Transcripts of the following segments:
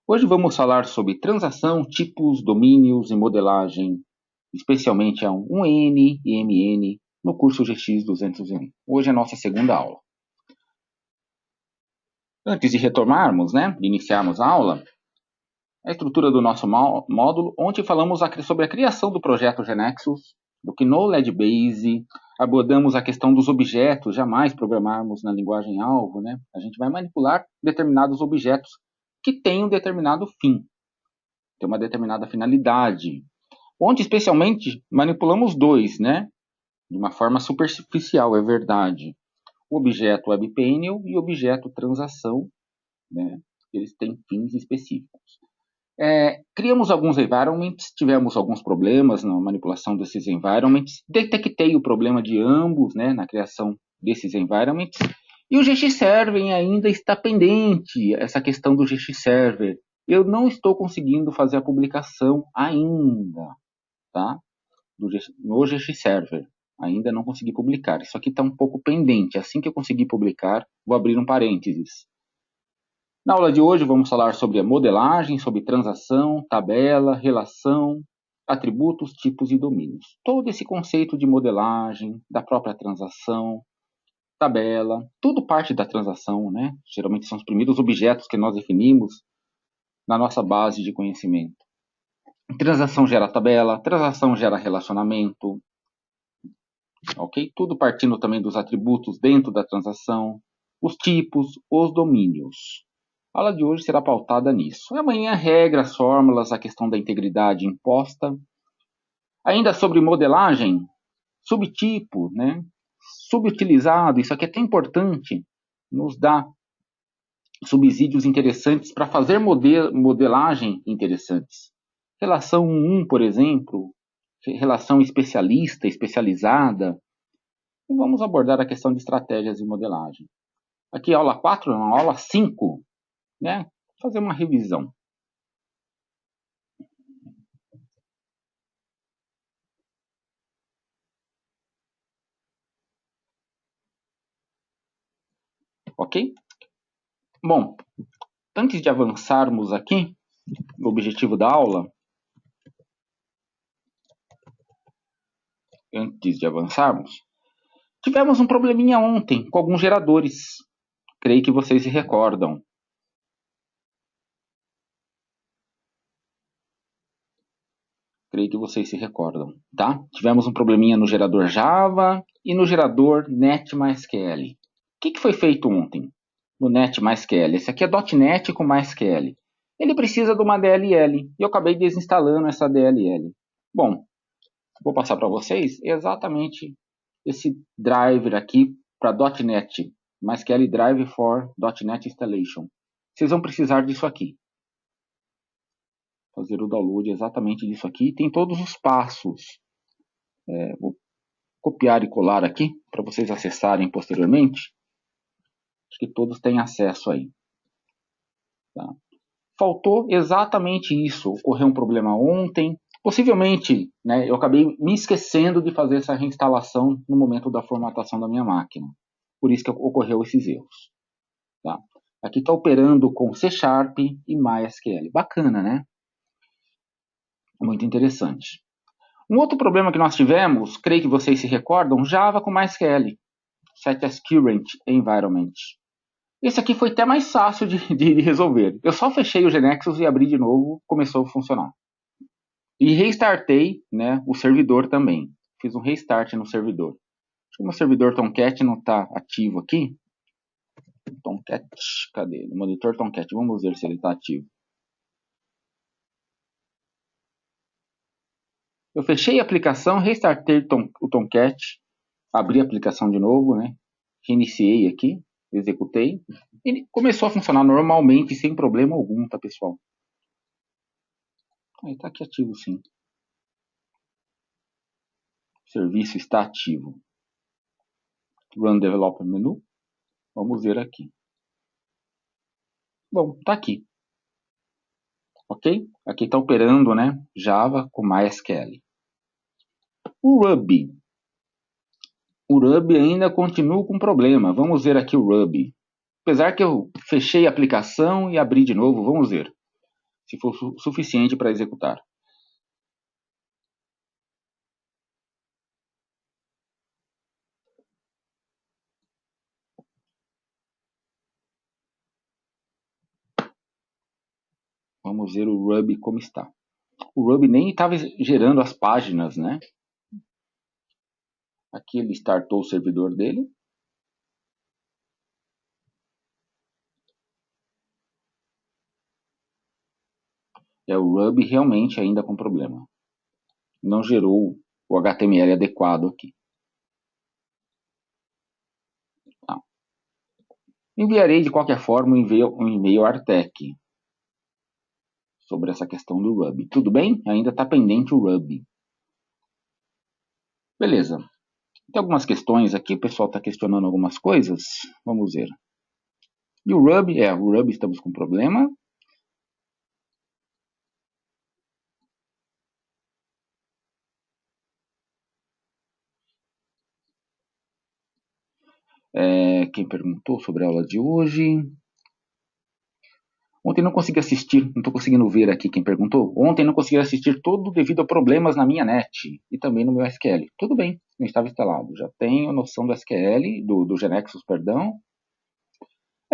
Hoje vamos falar sobre transação, tipos, domínios e modelagem, especialmente a 1N e MN no curso GX 201. Hoje é a nossa segunda aula. Antes de retomarmos, de iniciarmos a aula, a estrutura do nosso módulo, onde falamos sobre a criação do projeto GeneXus, do Knowledge Base, abordamos a questão dos objetos, jamais programarmos na linguagem alvo, A gente vai manipular determinados objetos que têm um determinado fim, tem uma determinada finalidade, onde especialmente manipulamos dois, de uma forma superficial, é verdade. O objeto WebPanel e o objeto transação, eles têm fins específicos. Criamos alguns environments, tivemos alguns problemas na manipulação desses environments, detectei o problema de ambos, na criação desses environments, e o GX Server ainda está pendente, essa questão do GX Server. Eu não estou conseguindo fazer a publicação ainda, tá? No GX Server. Ainda não consegui publicar. Isso aqui está um pouco pendente. Assim que eu conseguir publicar, vou abrir um parênteses. Na aula de hoje vamos falar sobre a modelagem, sobre transação, tabela, relação, atributos, tipos e domínios. Todo esse conceito de modelagem, da própria transação, tabela, tudo parte da transação, Geralmente são os primeiros objetos que nós definimos na nossa base de conhecimento. Transação gera tabela, transação gera relacionamento, ok? Tudo partindo também dos atributos dentro da transação, os tipos, os domínios. A aula de hoje será pautada nisso. Amanhã, regras, fórmulas, a questão da integridade imposta. Ainda sobre modelagem, subtipo, subutilizado, isso aqui é até importante, nos dá subsídios interessantes para fazer modelagem interessantes. Relação 1, por exemplo, relação especialista, especializada. E vamos abordar a questão de estratégias de modelagem. Aqui, aula 4, não, aula 5, fazer uma revisão. Ok? Bom, antes de avançarmos aqui, o objetivo da aula, tivemos um probleminha ontem com alguns geradores. Creio que vocês se recordam. Tá? Tivemos um probleminha no gerador Java e no gerador NetMySQL. O que foi feito ontem no NetMySQL? Esse aqui é .NET com MySQL. Ele precisa de uma DLL e eu acabei desinstalando essa DLL. Bom, vou passar para vocês exatamente esse driver aqui para .NET, MySQL Drive for .NET Installation. Vocês vão precisar disso aqui. Fazer o download exatamente disso aqui. Tem todos os passos. Vou copiar e colar aqui para vocês acessarem posteriormente. Acho que todos têm acesso aí. Tá? Faltou exatamente isso. Ocorreu um problema ontem. Possivelmente, eu acabei me esquecendo de fazer essa reinstalação no momento da formatação da minha máquina. Por isso que ocorreu esses erros. Tá? Aqui está operando com C# e MySQL. Bacana, Muito interessante. Um outro problema que nós tivemos, creio que vocês se recordam, Java com MySQL. Set as current environment. Esse aqui foi até mais fácil de resolver. Eu só fechei o GeneXus e abri de novo, começou a funcionar. E restartei o servidor também. Fiz um restart no servidor. Acho que o meu servidor Tomcat não está ativo aqui. Tomcat, cadê? No monitor Tomcat, vamos ver se ele está ativo. Eu fechei a aplicação, restartei o Tomcat, abri a aplicação de novo, reiniciei aqui, executei. Ele começou a funcionar normalmente, sem problema algum, tá, pessoal? Aí tá aqui ativo, sim. O serviço está ativo. Run Developer Menu. Vamos ver aqui. Bom, tá aqui. Ok? Aqui está operando, Java com MySQL. O Ruby. O Ruby ainda continua com problema. Vamos ver aqui o Ruby. Apesar que eu fechei a aplicação e abri de novo, vamos ver. se for suficiente para executar. Vamos ver o Ruby como está. O Ruby nem estava gerando as páginas, né? Aqui ele startou o servidor dele. O Ruby realmente ainda com problema. Não gerou o HTML adequado aqui. Tá. Enviarei de qualquer forma um e-mail Artec sobre essa questão do Ruby. Tudo bem? Ainda está pendente o Ruby. Beleza. Tem algumas questões aqui, o pessoal está questionando algumas coisas. Vamos ver. E o Ruby estamos com problema. Quem perguntou sobre a aula de hoje? Ontem não consegui assistir, não estou conseguindo ver aqui quem perguntou. Ontem não consegui assistir todo devido a problemas na minha net e também no meu SQL. Tudo bem, não estava instalado. Já tenho noção do SQL, do Genexus, perdão.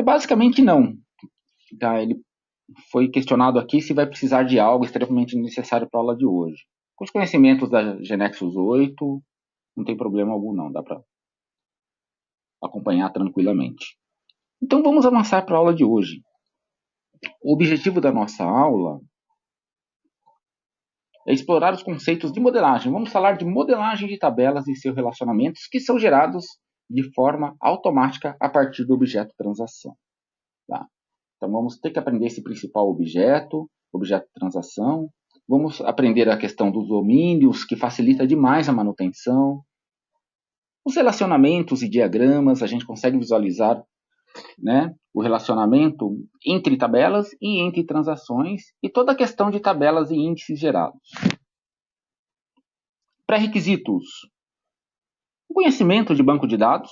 Basicamente não. Tá, ele foi questionado aqui se vai precisar de algo extremamente necessário para a aula de hoje. Com os conhecimentos da Genexus 8, não tem problema algum não, dá para acompanhar tranquilamente. Então vamos avançar para a aula de hoje. O objetivo da nossa aula é explorar os conceitos de modelagem. Vamos falar de modelagem de tabelas e seus relacionamentos que são gerados de forma automática a partir do objeto transação. Tá? Então vamos ter que aprender esse principal objeto transação. Vamos aprender a questão dos domínios, que facilita demais a manutenção. Os relacionamentos e diagramas, a gente consegue visualizar, né, o relacionamento entre tabelas e entre transações e toda a questão de tabelas e índices gerados. Pré-requisitos. O conhecimento de banco de dados,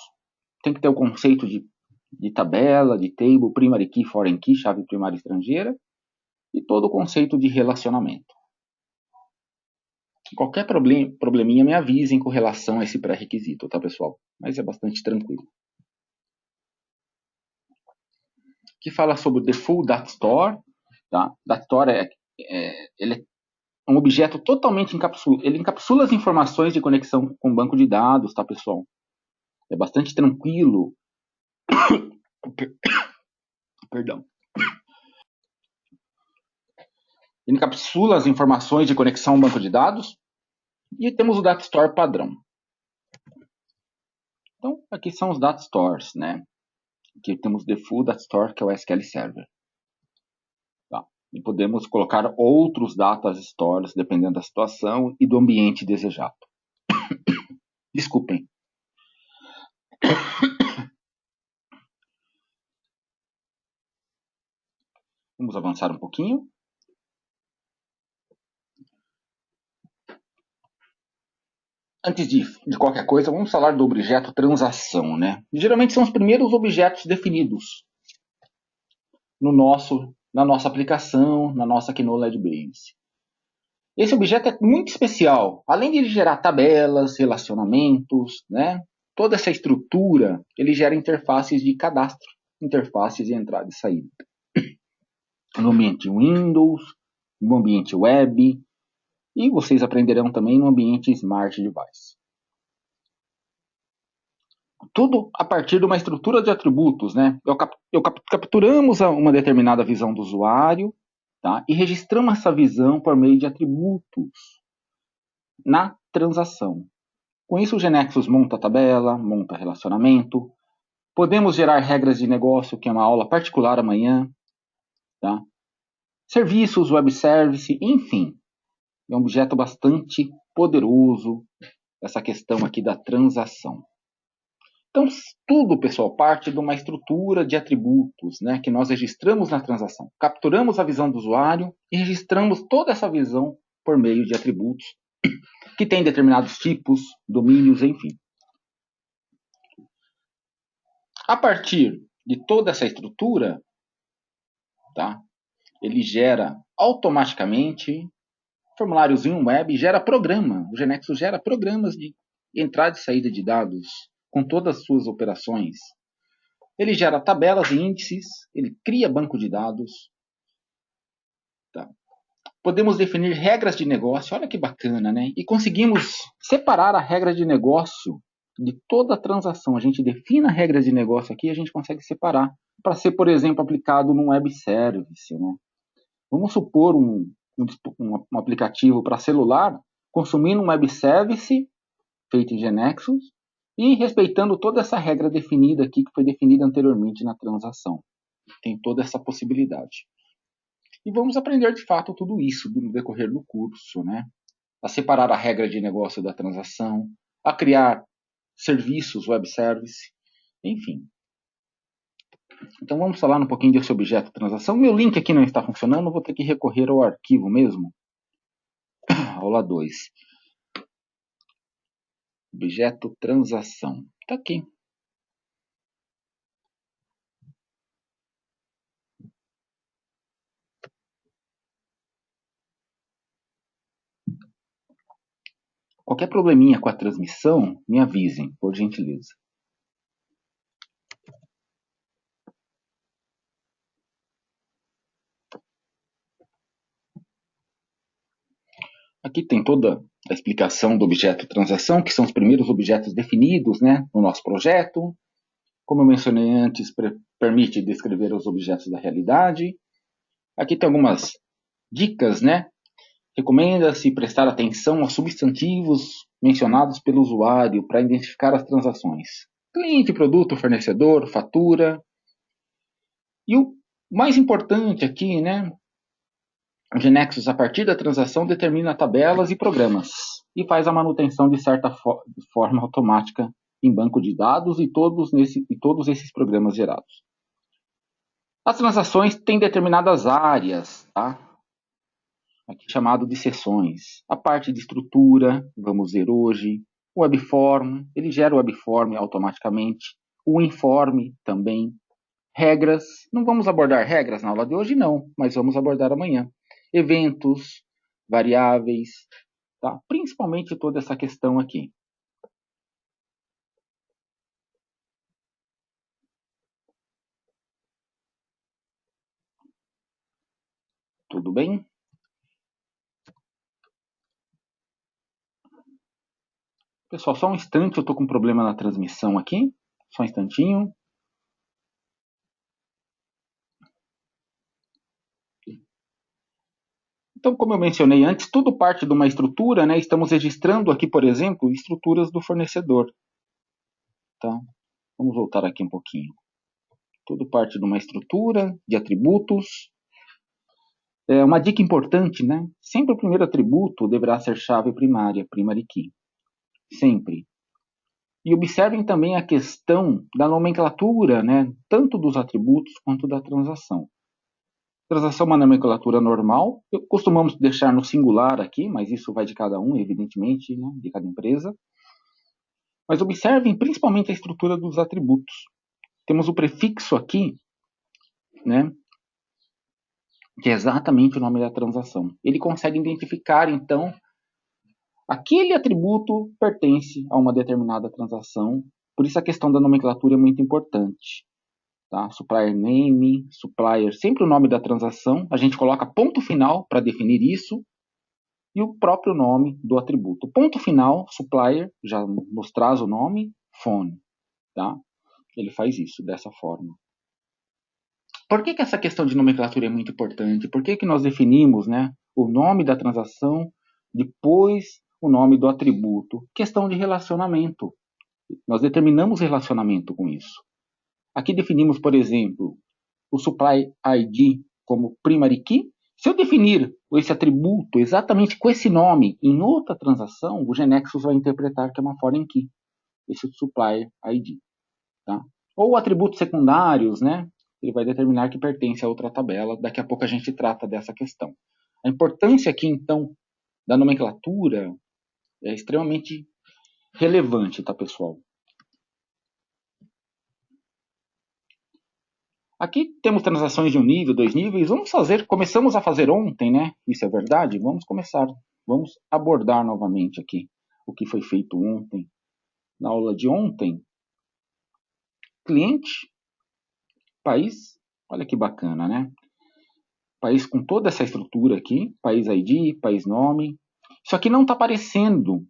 tem que ter o conceito de tabela, de table, primary key, foreign key, chave primária estrangeira, e todo o conceito de relacionamento. Qualquer probleminha me avisem com relação a esse pré-requisito, tá, pessoal? Mas é bastante tranquilo. Que fala sobre o Default Data Store. Tá? Data Store ele é um objeto totalmente encapsulado. Ele encapsula as informações de conexão com o banco de dados, tá, pessoal? É bastante tranquilo. Perdão. Ele encapsula as informações de conexão ao banco de dados. E temos o Data Store padrão. Então, aqui são os Data Stores, né? Aqui temos o Default Data Store, que é o SQL Server. Tá? E podemos colocar outros Data Stores, dependendo da situação e do ambiente desejado. Desculpem. Vamos avançar um pouquinho. Antes de qualquer coisa, vamos falar do objeto transação, né? Geralmente são os primeiros objetos definidos na nossa aplicação, na nossa aqui no LedBase. Esse objeto é muito especial. Além de ele gerar tabelas, relacionamentos, né? Toda essa estrutura, ele gera interfaces de cadastro, interfaces de entrada e saída. No ambiente Windows, no ambiente web, e vocês aprenderão também no ambiente Smart Device. Tudo a partir de uma estrutura de atributos, né? Capturamos uma determinada visão do usuário, tá? E registramos essa visão por meio de atributos na transação. Com isso, o Genexus monta tabela, monta relacionamento. Podemos gerar regras de negócio, que é uma aula particular amanhã. Tá? Serviços, web service, enfim. É um objeto bastante poderoso, essa questão aqui da transação. Então, tudo, pessoal, parte de uma estrutura de atributos, né, que nós registramos na transação. Capturamos a visão do usuário e registramos toda essa visão por meio de atributos que tem determinados tipos, domínios, enfim. A partir de toda essa estrutura, tá, Ele gera automaticamente formuláriozinho web, gera programa. O Genexus gera programas de entrada e saída de dados com todas as suas operações. Ele gera tabelas e índices, ele cria banco de dados. Tá? Podemos definir regras de negócio, olha que bacana, né? E conseguimos separar a regra de negócio de toda a transação. A gente define a regra de negócio aqui e a gente consegue separar para ser, por exemplo, aplicado num web service, né? Vamos supor um aplicativo para celular consumindo um web service feito em Genexus e respeitando toda essa regra definida aqui, que foi definida anteriormente na transação. Tem toda essa possibilidade. E vamos aprender de fato tudo isso no decorrer do curso, né? A separar a regra de negócio da transação, a criar serviços, web service, enfim. Então vamos falar um pouquinho desse objeto transação. Meu link aqui não está funcionando, vou ter que recorrer ao arquivo mesmo. Aula 2. Objeto transação. Está aqui. Qualquer probleminha com a transmissão, me avisem, por gentileza. Aqui tem toda a explicação do objeto transação, que são os primeiros objetos definidos, né, no nosso projeto. Como eu mencionei antes, permite descrever os objetos da realidade. Aqui tem algumas dicas, né? Recomenda-se prestar atenção aos substantivos mencionados pelo usuário para identificar as transações. Cliente, produto, fornecedor, fatura. E o mais importante aqui, né? O Genexus, a partir da transação, determina tabelas e programas e faz a manutenção de certa forma automática em banco de dados e todos esses programas gerados. As transações têm determinadas áreas, tá? Aqui chamado de seções. A parte de estrutura, vamos ver hoje. O webform, ele gera o webform automaticamente. O informe também. Regras, não vamos abordar regras na aula de hoje não, mas vamos abordar amanhã. Eventos, variáveis, tá? Principalmente toda essa questão aqui. Tudo bem? Pessoal, só um instante, eu estou com um problema na transmissão aqui. Só um instantinho. Então, como eu mencionei antes, tudo parte de uma estrutura, né? Estamos registrando aqui, por exemplo, estruturas do fornecedor. Tá? Vamos voltar aqui um pouquinho. Tudo parte de uma estrutura de atributos. Uma dica importante, né? Sempre o primeiro atributo deverá ser chave primária, primary key. Sempre. E observem também a questão da nomenclatura, né? Tanto dos atributos quanto da transação. Transação é uma nomenclatura normal. Costumamos deixar no singular aqui, mas isso vai de cada um, evidentemente, né? De cada empresa. Mas observem principalmente a estrutura dos atributos. Temos o prefixo aqui, né? Que é exatamente o nome da transação. Ele consegue identificar, então, aquele atributo pertence a uma determinada transação. Por isso a questão da nomenclatura é muito importante. Tá? Supplier name, supplier, sempre o nome da transação. A gente coloca ponto final para definir isso e o próprio nome do atributo. Ponto final, supplier, já nos traz o nome, phone. Tá? Ele faz isso dessa forma. Por que essa questão de nomenclatura é muito importante? Por que nós definimos, né, o nome da transação, depois o nome do atributo? Questão de relacionamento. Nós determinamos relacionamento com isso. Aqui definimos, por exemplo, o supply ID como primary key. Se eu definir esse atributo exatamente com esse nome em outra transação, o Genexus vai interpretar que é uma foreign key, esse supplier ID. Tá? Ou atributos secundários, né? Ele vai determinar que pertence a outra tabela. Daqui a pouco a gente trata dessa questão. A importância aqui, então, da nomenclatura é extremamente relevante, tá, pessoal? Aqui temos transações de um nível, 2 níveis. Começamos a fazer ontem, né? Isso é verdade? Vamos abordar novamente aqui o que foi feito ontem. Na aula de ontem, cliente, país, olha que bacana, né? País com toda essa estrutura aqui, país ID, país nome. Isso aqui não está aparecendo,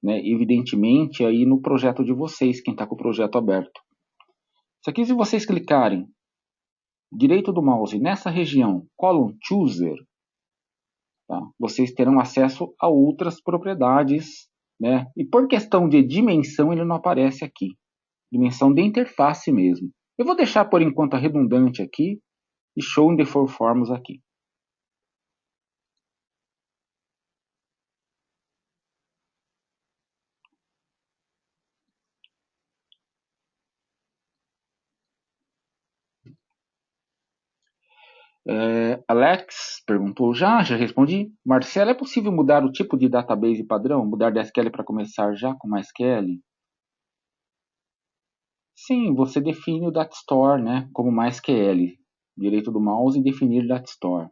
né, evidentemente, aí no projeto de vocês, quem está com o projeto aberto. Isso aqui, se vocês clicarem direito do mouse nessa região, Column Chooser, tá, vocês terão acesso a outras propriedades, né? E por questão de dimensão, ele não aparece aqui. Dimensão de interface mesmo. Eu vou deixar por enquanto a redundante aqui e Show in the Four Forms aqui. Alex perguntou já respondi. Marcelo, é possível mudar o tipo de database padrão? Mudar de SQL para começar já com MySQL? Sim, você define o Data Store, né, como MySQL. Direito do mouse e definir Data Store.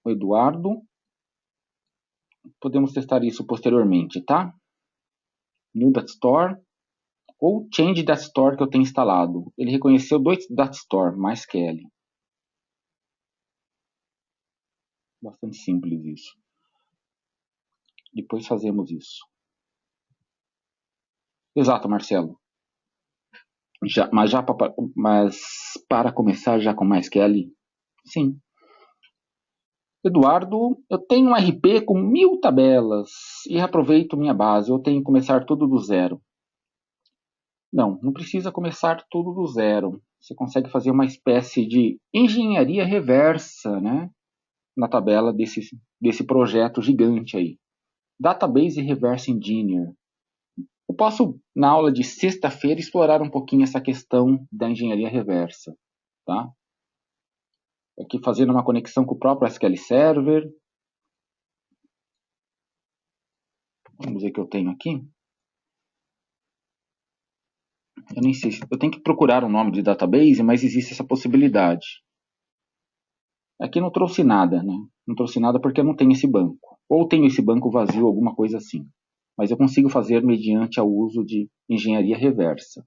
O Eduardo. Podemos testar isso posteriormente, tá? New Data Store ou Change Data Store que eu tenho instalado. Ele reconheceu 2 Data Store, MySQL. Bastante simples isso. Depois fazemos isso. Exato, Marcelo. Mas para começar já com MySQL, sim. Eduardo, eu tenho um RP com 1000 tabelas e aproveito minha base. Eu tenho que começar tudo do zero. Não precisa começar tudo do zero. Você consegue fazer uma espécie de engenharia reversa, né, na tabela desse projeto gigante aí. Database Reverse Engineer. Eu posso, na aula de sexta-feira, explorar um pouquinho essa questão da engenharia reversa. Tá? Aqui fazendo uma conexão com o próprio SQL Server. Vamos ver o que eu tenho aqui. Eu nem sei, eu tenho que procurar o nome de database, mas existe essa possibilidade. Aqui não trouxe nada, né? Não trouxe nada porque eu não tenho esse banco. Ou tenho esse banco vazio, alguma coisa assim. Mas eu consigo fazer mediante ao uso de engenharia reversa.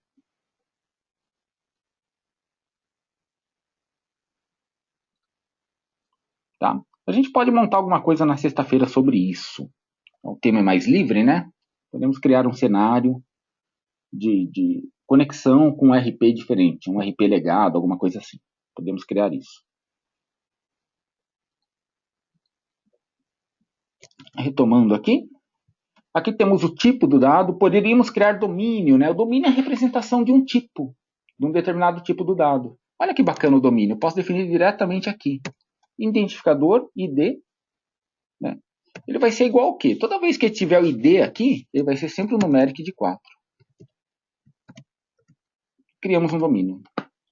Tá? A gente pode montar alguma coisa na sexta-feira sobre isso. O tema é mais livre, né? Podemos criar um cenário de conexão com um RP diferente, um RP legado, alguma coisa assim. Podemos criar isso. Retomando aqui. Aqui temos o tipo do dado. Poderíamos criar domínio, né? O domínio é a representação de um tipo, de um determinado tipo do dado. Olha que bacana o domínio. Eu posso definir diretamente aqui. Identificador, ID, né? Ele vai ser igual ao quê? Toda vez que tiver o ID aqui, ele vai ser sempre um numeric de 4. Criamos um domínio,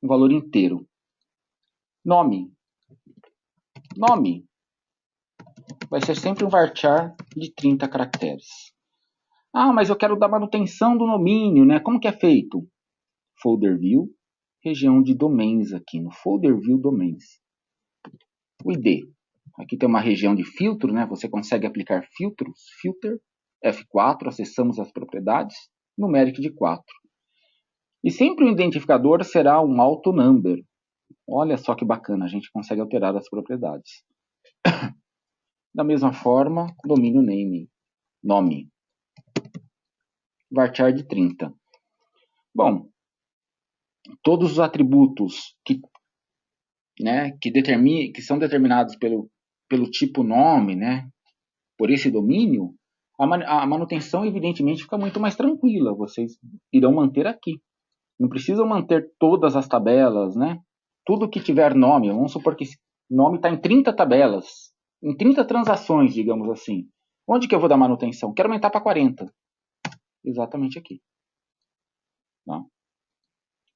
um valor inteiro. Nome. Nome vai ser sempre um varchar de 30 caracteres. Ah, mas eu quero dar manutenção do domínio, né? Como que é feito? Folder view, região de domains aqui, no folder view domains. O ID. Aqui tem uma região de filtro, né? Você consegue aplicar filtros, filter, F4, acessamos as propriedades, numeric de 4. E sempre o identificador será um auto number. Olha só que bacana, a gente consegue alterar as propriedades. Da mesma forma, domínio name, nome. Varchar de 30. Bom, todos os atributos que são determinados pelo tipo nome, né, por esse domínio, a manutenção, evidentemente, fica muito mais tranquila. Vocês irão manter aqui. Não precisam manter todas as tabelas, né? Tudo que tiver nome, vamos supor que nome está em 30 tabelas, em 30 transações, digamos assim. Onde que eu vou dar manutenção? Quero aumentar para 40. Exatamente aqui. Tá?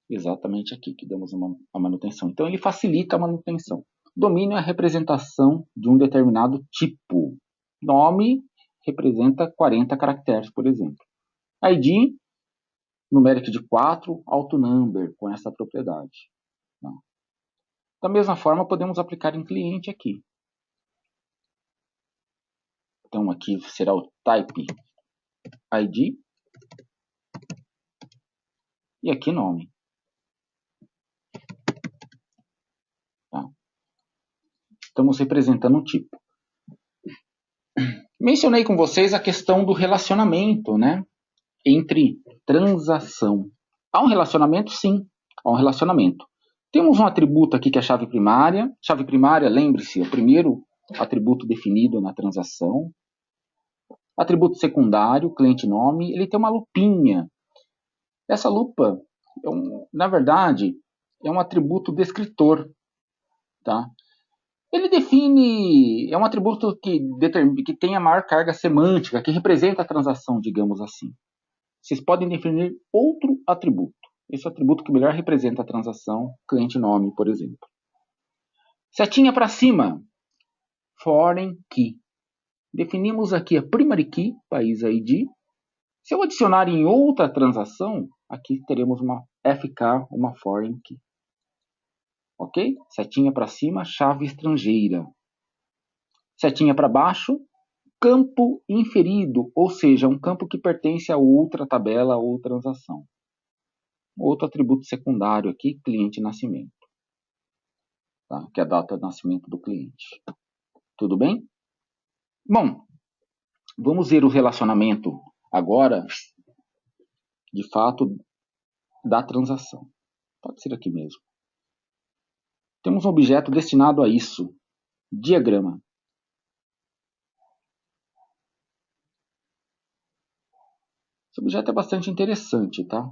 Exatamente aqui que damos a manutenção. Então, ele facilita a manutenção. Domínio é a representação de um determinado tipo. Nome representa 40 caracteres, por exemplo. ID, numeric de 4, autonumber, com essa propriedade. Tá? Da mesma forma, podemos aplicar em cliente aqui. Então, aqui será o type ID e aqui nome. Tá? Estamos representando um tipo. Mencionei com vocês a questão do relacionamento, né, entre transação. Há um relacionamento? Sim, há um relacionamento. Temos um atributo aqui que é a chave primária. Chave primária, lembre-se, é o primeiro atributo definido na transação. Atributo secundário, cliente nome, ele tem uma lupinha. Essa lupa, na verdade, é um atributo descritor. Tá? Ele define, é um atributo que tem a maior carga semântica, que representa a transação, digamos assim. Vocês podem definir outro atributo. Esse atributo que melhor representa a transação, cliente nome, por exemplo. Setinha para cima, foreign key. Definimos aqui a primary key, país ID. Se eu adicionar em outra transação, aqui teremos uma FK, uma foreign key. Ok? Setinha para cima, chave estrangeira. Setinha para baixo, campo inferido, ou seja, um campo que pertence a outra tabela ou transação. Outro atributo secundário aqui, cliente nascimento. Tá? Que é a data de nascimento do cliente. Tudo bem? Bom, vamos ver o relacionamento agora, de fato, da transação. Pode ser aqui mesmo. Temos um objeto destinado a isso. Diagrama. Esse objeto é bastante interessante, tá?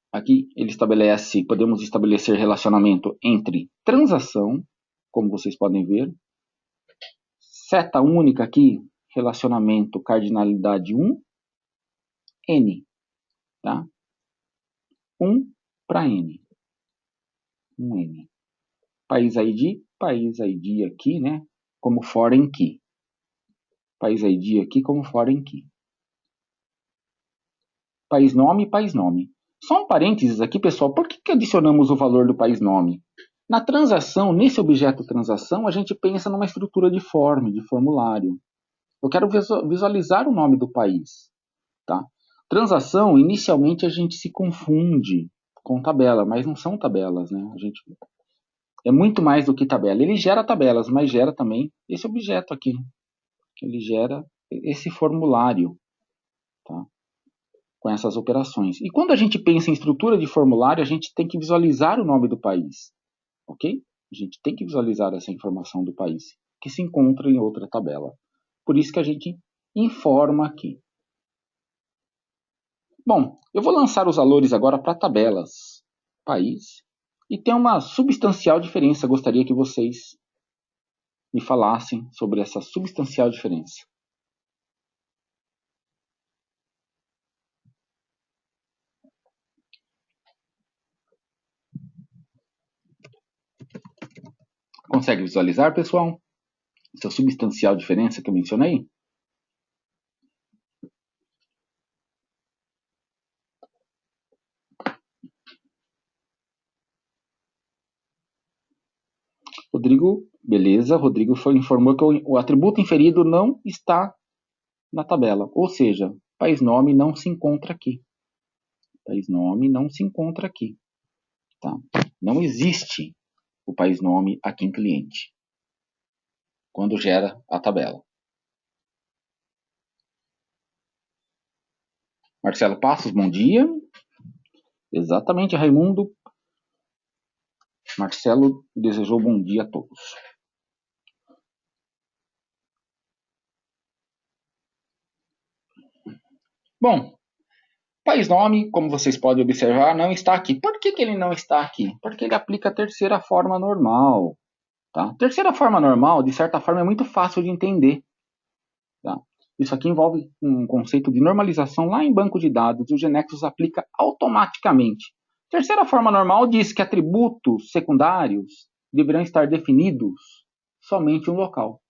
Aqui ele estabelece, podemos estabelecer relacionamento entre transação, como vocês podem ver. Seta única aqui, relacionamento cardinalidade 1, N. Tá? 1 para N. 1N. País ID aqui, né? Como foreign key. País ID aqui como foreign key. País nome. Só um parênteses aqui, pessoal. Por que adicionamos o valor do país nome? Na transação, nesse objeto transação, a gente pensa numa estrutura de form, de formulário. Eu quero visualizar o nome do país. Tá? Transação, inicialmente a gente se confunde com tabela, mas não são tabelas, né? A gente é muito mais do que tabela. Ele gera tabelas, mas gera também esse objeto aqui. Ele gera esse formulário, tá? Com essas operações. E quando a gente pensa em estrutura de formulário, a gente tem que visualizar o nome do país, ok? A gente tem que visualizar essa informação do país, que se encontra em outra tabela. Por isso que a gente informa aqui. Bom, eu vou lançar os valores agora para tabelas país e tem uma substancial diferença. Gostaria que vocês me falassem sobre essa substancial diferença. Consegue visualizar, pessoal? Essa substancial diferença que eu mencionei? Rodrigo, beleza. Rodrigo informou que o atributo inferido não está na tabela. Ou seja, país nome não se encontra aqui. País nome não se encontra aqui. Tá? Não existe o país nome aqui em cliente, quando gera a tabela. Marcelo Passos, bom dia. Exatamente, Raimundo. Marcelo desejou bom dia a todos. Bom, país nome, como vocês podem observar, não está aqui. Por que ele não está aqui? Porque ele aplica a terceira forma normal. Tá? Terceira forma normal, de certa forma, é muito fácil de entender. Tá? Isso aqui envolve um conceito de normalização lá em banco de dados. O GeneXus aplica automaticamente. Terceira forma normal diz que atributos secundários deverão estar definidos somente em um local.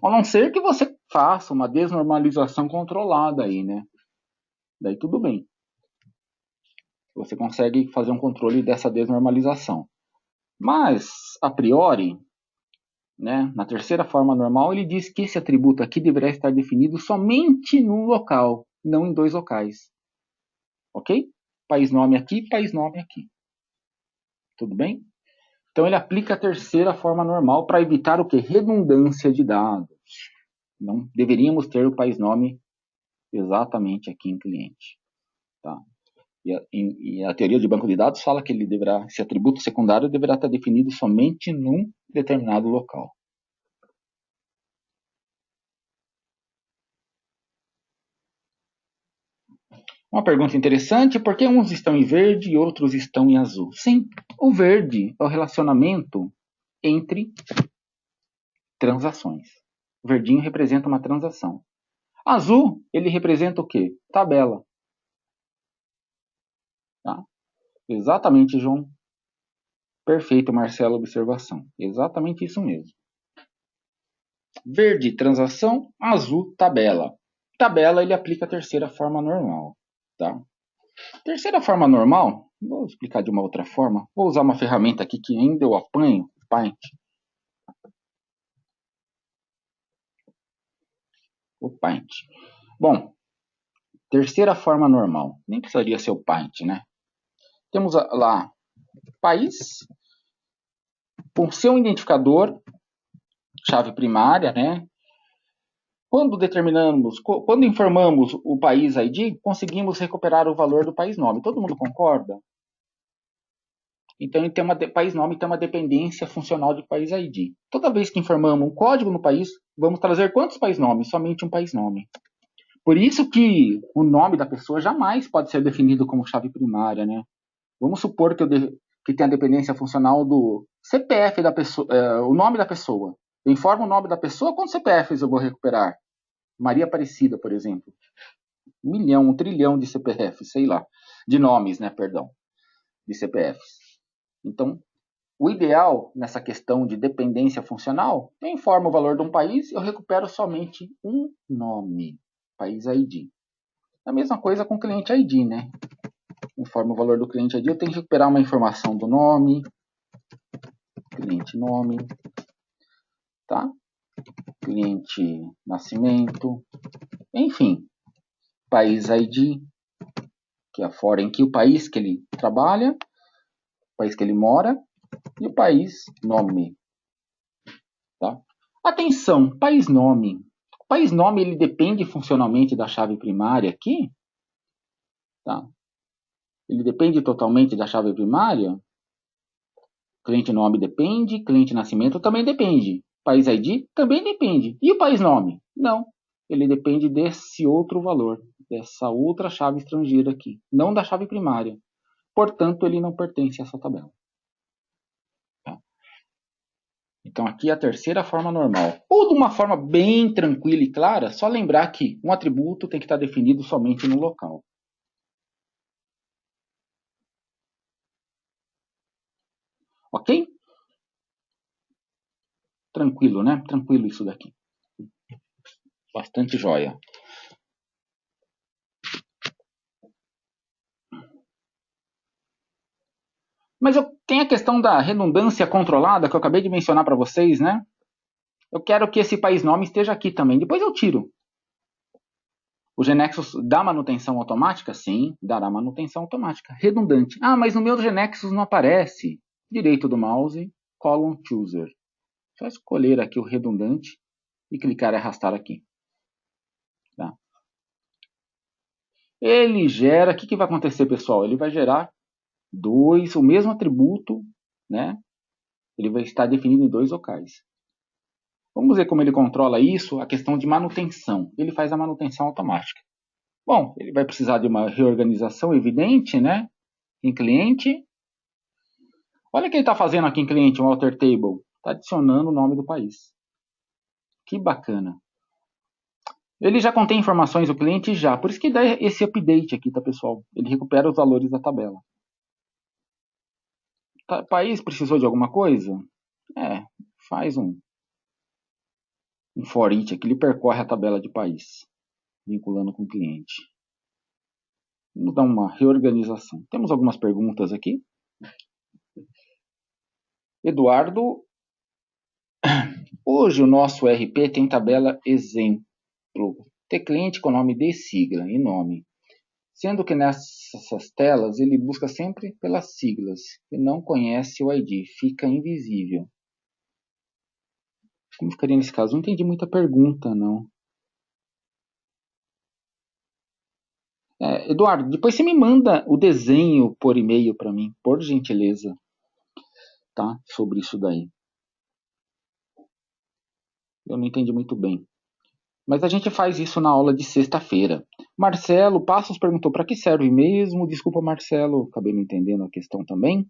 A não ser que você faça uma desnormalização controlada aí, né? Daí tudo bem. Você consegue fazer um controle dessa desnormalização. Mas, a priori, né, na terceira forma normal, ele diz que esse atributo aqui deverá estar definido somente num local, não em dois locais. Ok? País nome aqui, país nome aqui. Tudo bem? Então ele aplica a terceira forma normal para evitar o que? Redundância de dados. Não deveríamos ter o país nome exatamente aqui em cliente. Tá? E a teoria de banco de dados fala que esse atributo secundário deverá estar definido somente num determinado local. Uma pergunta interessante, por que uns estão em verde e outros estão em azul? Sim, o verde é o relacionamento entre transações. O verdinho representa uma transação. Azul, ele representa o quê? Tabela. Tá? Exatamente, João. Perfeito, Marcelo, observação. Exatamente isso mesmo. Verde, transação. Azul, tabela. Tabela, ele aplica a terceira forma normal. Tá? Terceira forma normal, vou explicar de uma outra forma. Vou usar uma ferramenta aqui que ainda eu apanho, o Paint. O Paint. Bom, terceira forma normal. Nem precisaria ser o Paint, né? Temos lá país, com seu identificador, chave primária, né? Quando informamos o país ID, conseguimos recuperar o valor do país nome. Todo mundo concorda? Então, país nome tem uma dependência funcional de país ID. Toda vez que informamos um código no país, vamos trazer quantos país nomes? Somente um país nome. Por isso que o nome da pessoa jamais pode ser definido como chave primária, né? Vamos supor que tem a dependência funcional do CPF da pessoa, o nome da pessoa. Eu informo o nome da pessoa, quantos CPFs eu vou recuperar? Maria Aparecida, por exemplo. 1 trilhão de CPFs, sei lá. De nomes, né? Perdão. De CPFs. Então, o ideal nessa questão de dependência funcional, eu informo o valor de um país e eu recupero somente um nome. País ID. A mesma coisa com o cliente ID, né? Informo o valor do cliente ID, eu tenho que recuperar uma informação do nome, cliente nome, tá? Cliente nascimento, enfim, país ID, que é fora em que o país que ele trabalha, o país que ele mora e o país nome, tá? Atenção, país nome. O país nome ele depende funcionalmente da chave primária aqui, tá? Ele depende totalmente da chave primária. Cliente nome depende, cliente nascimento também depende. País ID também depende. E o país nome? Não. Ele depende desse outro valor, dessa outra chave estrangeira aqui, não da chave primária. Portanto, ele não pertence a essa tabela. Tá? Então, aqui é a terceira forma normal. Ou de uma forma bem tranquila e clara, só lembrar que um atributo tem que estar definido somente no local. Ok? Tranquilo, né? Tranquilo isso daqui. Bastante joia. Mas eu tenho a questão da redundância controlada que eu acabei de mencionar para vocês, né? Eu quero que esse país nome esteja aqui também. Depois eu tiro. O Genexus dá manutenção automática? Sim, dará manutenção automática. Redundante. Ah, mas no meu Genexus não aparece. Direito do mouse, column chooser. Só escolher aqui o redundante e clicar e arrastar aqui. Tá? Ele gera, o que vai acontecer, pessoal? Ele vai gerar o mesmo atributo, né? Ele vai estar definido em dois locais. Vamos ver como ele controla isso, a questão de manutenção. Ele faz a manutenção automática. Bom, ele vai precisar de uma reorganização evidente, né? Em cliente. Olha o que ele está fazendo aqui em cliente, um alter table. Está adicionando o nome do país. Que bacana. Ele já contém informações do cliente já. Por isso que dá esse update aqui, tá, pessoal? Ele recupera os valores da tabela. País precisou de alguma coisa? Faz um for each aqui, ele percorre a tabela de país, vinculando com o cliente. Vamos dar uma reorganização. Temos algumas perguntas aqui. Eduardo, hoje o nosso RP tem tabela exemplo. Ter cliente com nome de sigla e nome. Sendo que nessas telas ele busca sempre pelas siglas e não conhece o ID, fica invisível. Como ficaria nesse caso? Não entendi muita pergunta, não. Eduardo, depois você me manda o desenho por e-mail para mim, por gentileza, tá? Sobre isso daí. Eu não entendi muito bem. Mas a gente faz isso na aula de sexta-feira. Marcelo Passos perguntou para que serve mesmo? Desculpa, Marcelo, acabei não entendendo a questão também.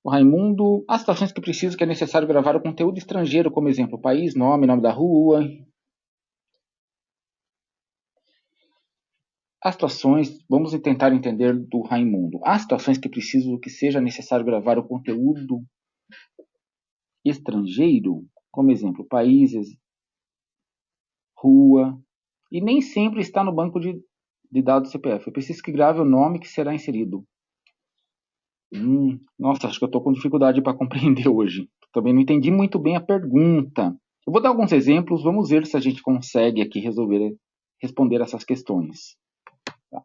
O Raimundo, as situações que precisa, que é necessário gravar o conteúdo estrangeiro, como exemplo, país, nome da rua. As situações, vamos tentar entender do Raimundo. As situações que precisam que seja necessário gravar o conteúdo estrangeiro, como exemplo, países, rua, e nem sempre está no banco de dados CPF. Eu preciso que grave o nome que será inserido. Nossa, acho que eu estou com dificuldade para compreender hoje. Também não entendi muito bem a pergunta. Eu vou dar alguns exemplos, vamos ver se a gente consegue aqui responder essas questões. Tá.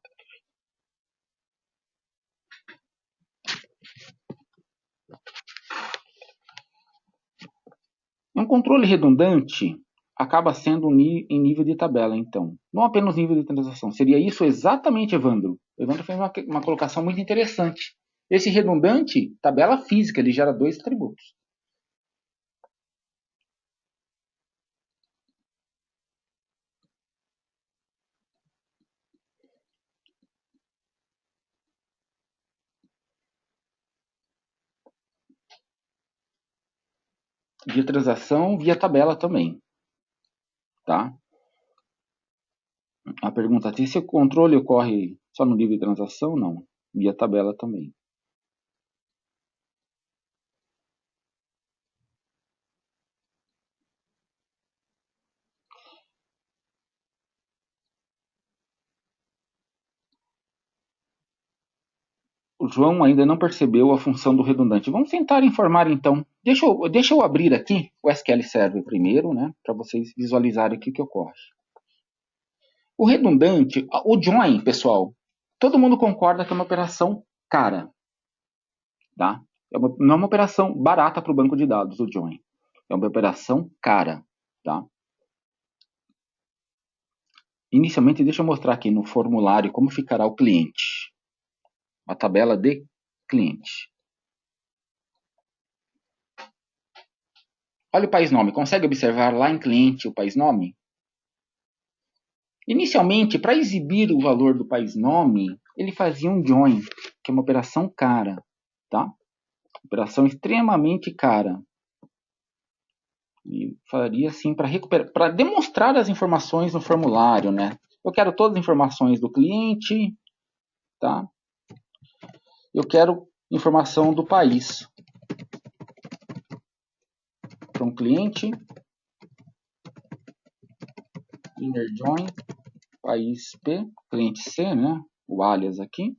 Um controle redundante acaba sendo em nível de tabela, então. Não apenas nível de transação. Seria isso exatamente, Evandro. Evandro fez uma colocação muito interessante. Esse redundante, tabela física, ele gera dois atributos. Via transação, via tabela também. Tá? A pergunta é se o controle ocorre só no nível de transação? Não. Via tabela também. O João ainda não percebeu a função do redundante. Vamos tentar informar então. Deixa eu abrir aqui o SQL Server primeiro, né, para vocês visualizarem o que ocorre. O redundante, o join, pessoal, todo mundo concorda que é uma operação cara. Tá? Não é uma operação barata para o banco de dados, o join. É uma operação cara. Tá? Inicialmente, deixa eu mostrar aqui no formulário como ficará o cliente. A tabela de cliente. Olha o país nome. Consegue observar lá em cliente o país nome? Inicialmente, para exibir o valor do país nome, ele fazia um join, que é uma operação cara, tá? Operação extremamente cara. E faria assim para recuperar, para demonstrar as informações no formulário, né? Eu quero todas as informações do cliente, tá? Eu quero informação do país. Então, cliente, inner join, país P, cliente C, né? O alias aqui.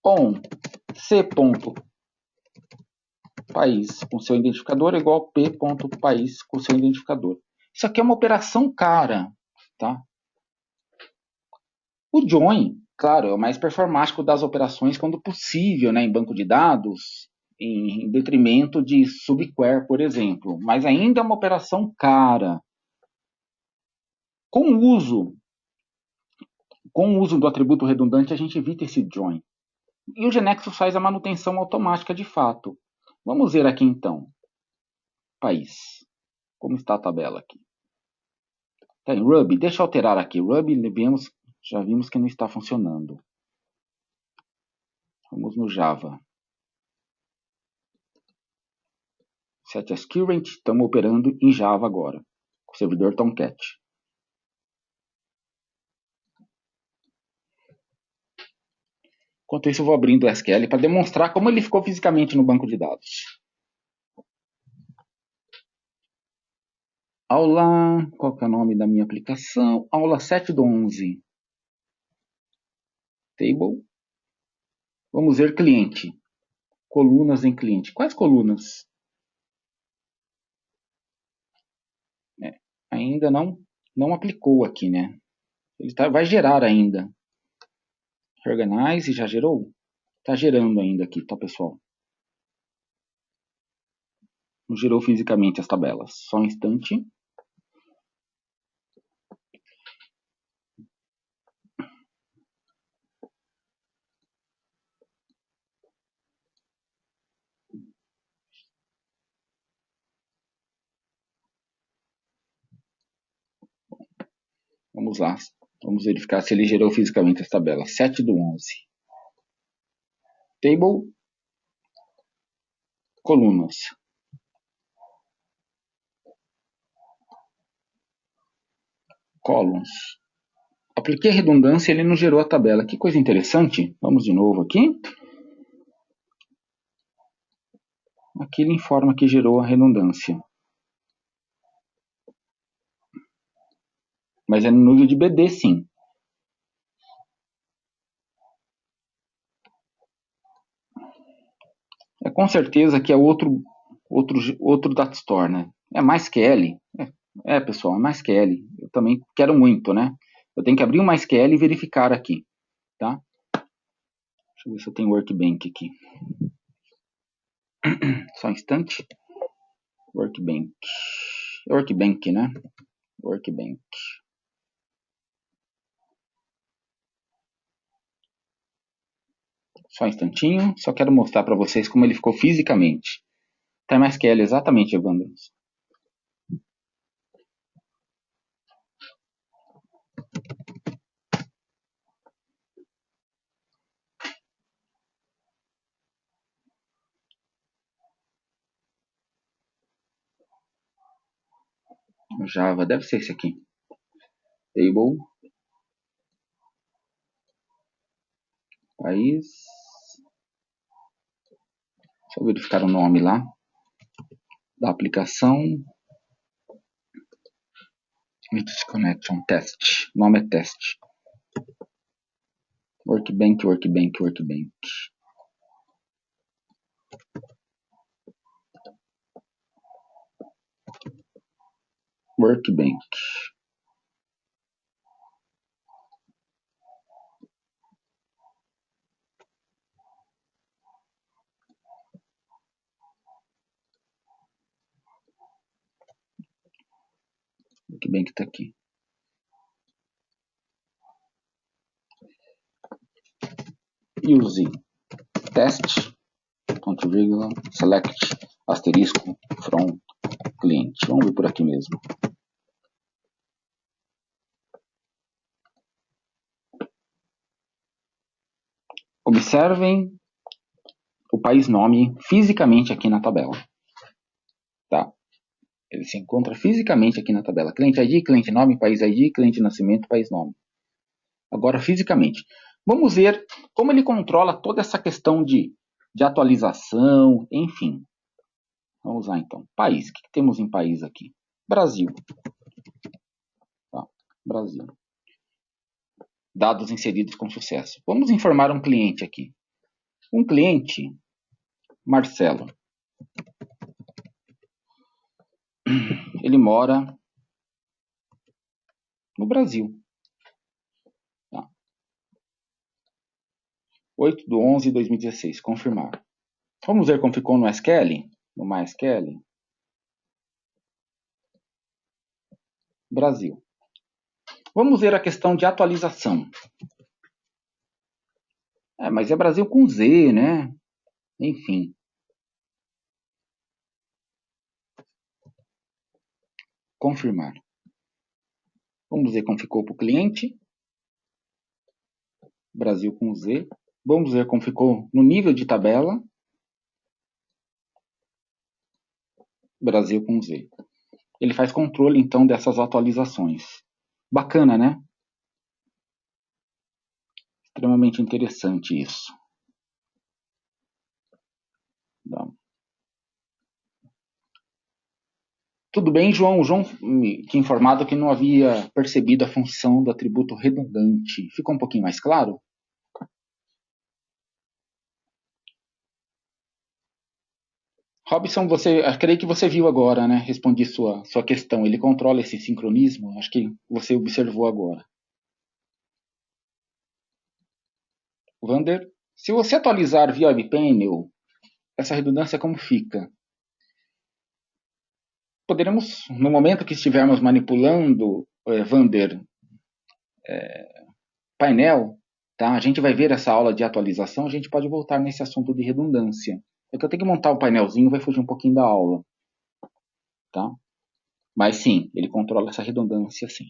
On C.país com seu identificador é igual a P.país com seu identificador. Isso aqui é uma operação cara, tá? O join, claro, é o mais performático das operações quando possível, né, em banco de dados, em detrimento de subquery, por exemplo. Mas ainda é uma operação cara. Com o uso do atributo redundante, a gente evita esse join. E o Genexus faz a manutenção automática de fato. Vamos ver aqui então. País. Como está a tabela aqui? Tá em Ruby. Deixa eu alterar aqui. Ruby já vimos que não está funcionando. Vamos no Java. Set as current. Estamos operando em Java agora. Com o servidor Tomcat. Enquanto isso, eu vou abrindo o SQL para demonstrar como ele ficou fisicamente no banco de dados. Aula, qual que é o nome da minha aplicação? Aula 7 do 11. Table. Vamos ver cliente. Colunas em cliente. Quais colunas? Ainda não aplicou aqui, né? Ele vai gerar ainda. Organize, já gerou? Está gerando ainda aqui, tá, pessoal? Não gerou fisicamente as tabelas. Só um instante. Vamos lá. Vamos verificar se ele gerou fisicamente as tabelas. 7 do 11. Table. Colunas. Columns. Apliquei a redundância e ele não gerou a tabela. Que coisa interessante. Vamos de novo aqui. Aqui ele informa que gerou a redundância. Mas é no nível de BD, sim. Com certeza que é outro data store, né? É MySQL. Pessoal, é MySQL. Eu também quero muito, né? Eu tenho que abrir o MySQL e verificar aqui, tá? Deixa eu ver se eu tenho Workbench aqui. Só um instante. Workbench. Workbench, né? Workbench. Só um instantinho. Só quero mostrar para vocês como ele ficou fisicamente. Tá em MySQL, exatamente, Evandro. Java, deve ser esse aqui. Table. País. Deixa eu verificar o nome lá da aplicação. Connection test. O nome é teste. Workbench. Workbench. Workbench está aqui. Use test, ponto vírgula, select, asterisco, from, cliente. Vamos ver por aqui mesmo. Observem o país nome fisicamente aqui na tabela. Tá? Ele se encontra fisicamente aqui na tabela. Cliente ID, cliente nome, país ID, cliente nascimento, país nome. Agora fisicamente. Vamos ver como ele controla toda essa questão de atualização, enfim. Vamos lá então. País. O que temos em país aqui? Brasil. Tá. Brasil. Dados inseridos com sucesso. Vamos informar um cliente aqui. Um cliente, Marcelo. Ele mora no Brasil. Tá. 8 de 11 de 2016. Confirmar. Vamos ver como ficou no SQL? No MySQL. Brasil. Vamos ver a questão de atualização. Mas é Brasil com Z, né? Enfim. Confirmar. Vamos ver como ficou para o cliente. Brasil com Z. Vamos ver como ficou no nível de tabela. Brasil com Z. Ele faz controle, então, dessas atualizações. Bacana, né? Extremamente interessante isso. Tudo bem, João? O João me tinha informado que não havia percebido a função do atributo redundante. Ficou um pouquinho mais claro? Robson, creio que você viu agora, né? Respondi sua questão. Ele controla esse sincronismo? Acho que você observou agora. Vander, se você atualizar via webpanel, essa redundância como fica? Poderemos, no momento que estivermos manipulando, Vander, painel, tá? A gente vai ver essa aula de atualização, a gente pode voltar nesse assunto de redundância. É que eu tenho que montar o painelzinho, vai fugir um pouquinho da aula, tá? Mas sim, ele controla essa redundância, sim.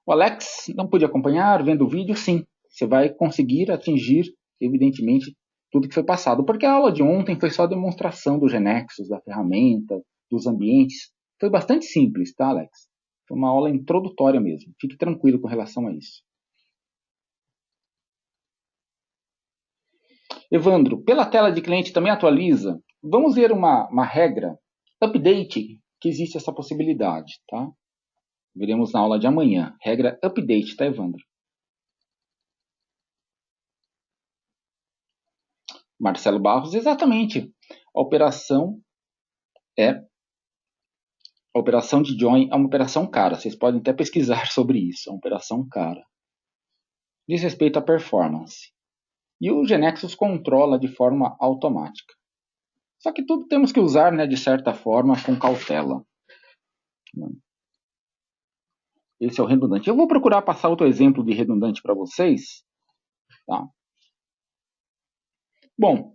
O Alex não pôde acompanhar, vendo o vídeo, sim. Você vai conseguir atingir, evidentemente, tudo que foi passado. Porque a aula de ontem foi só a demonstração do Genexus, da ferramenta, dos ambientes. Foi bastante simples, tá, Alex? Foi uma aula introdutória mesmo. Fique tranquilo com relação a isso. Evandro, pela tela de cliente também atualiza. Vamos ver uma regra, update, que existe essa possibilidade, tá? Veremos na aula de amanhã. Regra update, tá, Evandro? Marcelo Barros, exatamente. A operação é a operação de join é uma operação cara. Vocês podem até pesquisar sobre isso. É uma operação cara. Diz respeito à performance. E o Genexus controla de forma automática. Só que tudo temos que usar, né, de certa forma, com cautela. Esse é o redundante. Eu vou procurar passar outro exemplo de redundante para vocês. Tá? Bom,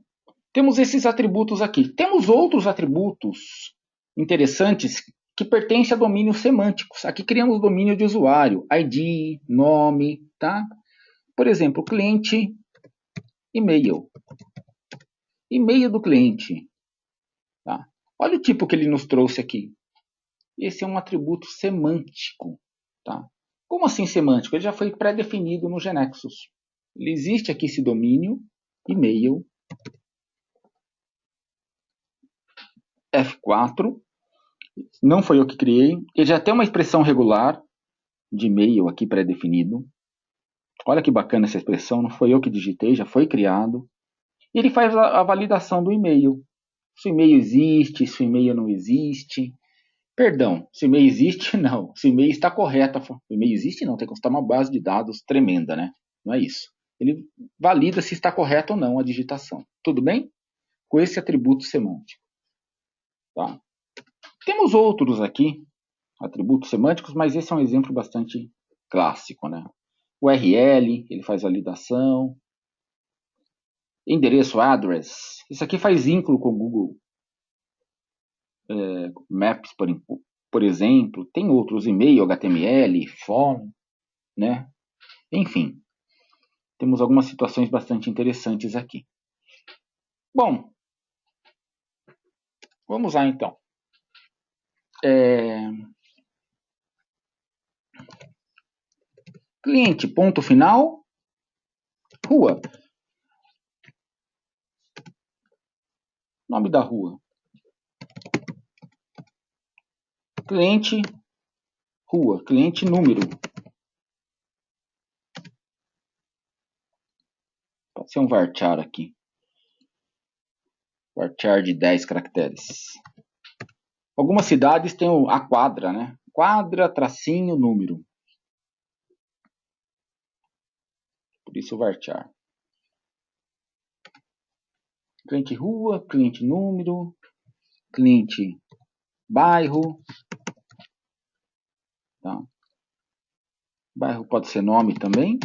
temos esses atributos aqui. Temos outros atributos interessantes que pertencem a domínios semânticos. Aqui criamos domínio de usuário, ID, nome, tá? Por exemplo, cliente, e-mail. E-mail do cliente. Tá? Olha o tipo que ele nos trouxe aqui. Esse é um atributo semântico. Tá? Como assim semântico? Ele já foi pré-definido no Genexus. Ele existe aqui esse domínio, e-mail, F4. Não foi eu que criei. Ele já tem uma expressão regular de e-mail aqui pré-definido. Olha que bacana essa expressão, não foi eu que digitei, já foi criado. E ele faz a validação do e-mail. Se o e-mail existe, se o e-mail não existe. Perdão, se o e-mail existe, não. Se o e-mail está correto. O e-mail existe, não. Tem que constar uma base de dados tremenda, né? Não é isso. Ele valida se está correto ou não a digitação. Tudo bem? Com esse atributo semântico. Tá? Temos outros aqui, atributos semânticos, mas esse é um exemplo bastante clássico, né? O URL, ele faz validação. Endereço, address. Isso aqui faz vínculo com o Google Maps, por exemplo. Tem outros, e-mail, HTML, phone, né? Enfim, temos algumas situações bastante interessantes aqui. Bom, vamos lá então. Cliente, ponto final, rua. Nome da rua. Cliente, rua. Cliente, número. Pode ser um varchar aqui. Varchar de 10 caracteres. Algumas cidades têm a quadra, né? Quadra, tracinho, número. Por isso o varchar. Cliente rua, cliente número, cliente bairro. Tá? Bairro pode ser nome também.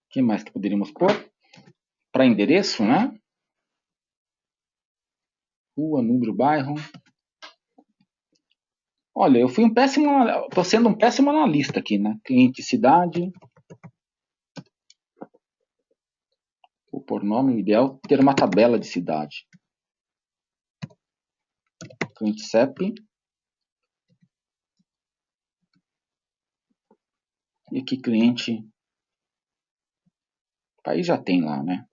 O que mais que poderíamos pôr? Para endereço, né? Rua, número, bairro. Olha, eu fui um péssimo. Estou sendo um péssimo analista aqui, né? Cliente, cidade. Vou pôr nome, o ideal ter uma tabela de cidade. Cliente CEP. E aqui cliente País já tem lá, né?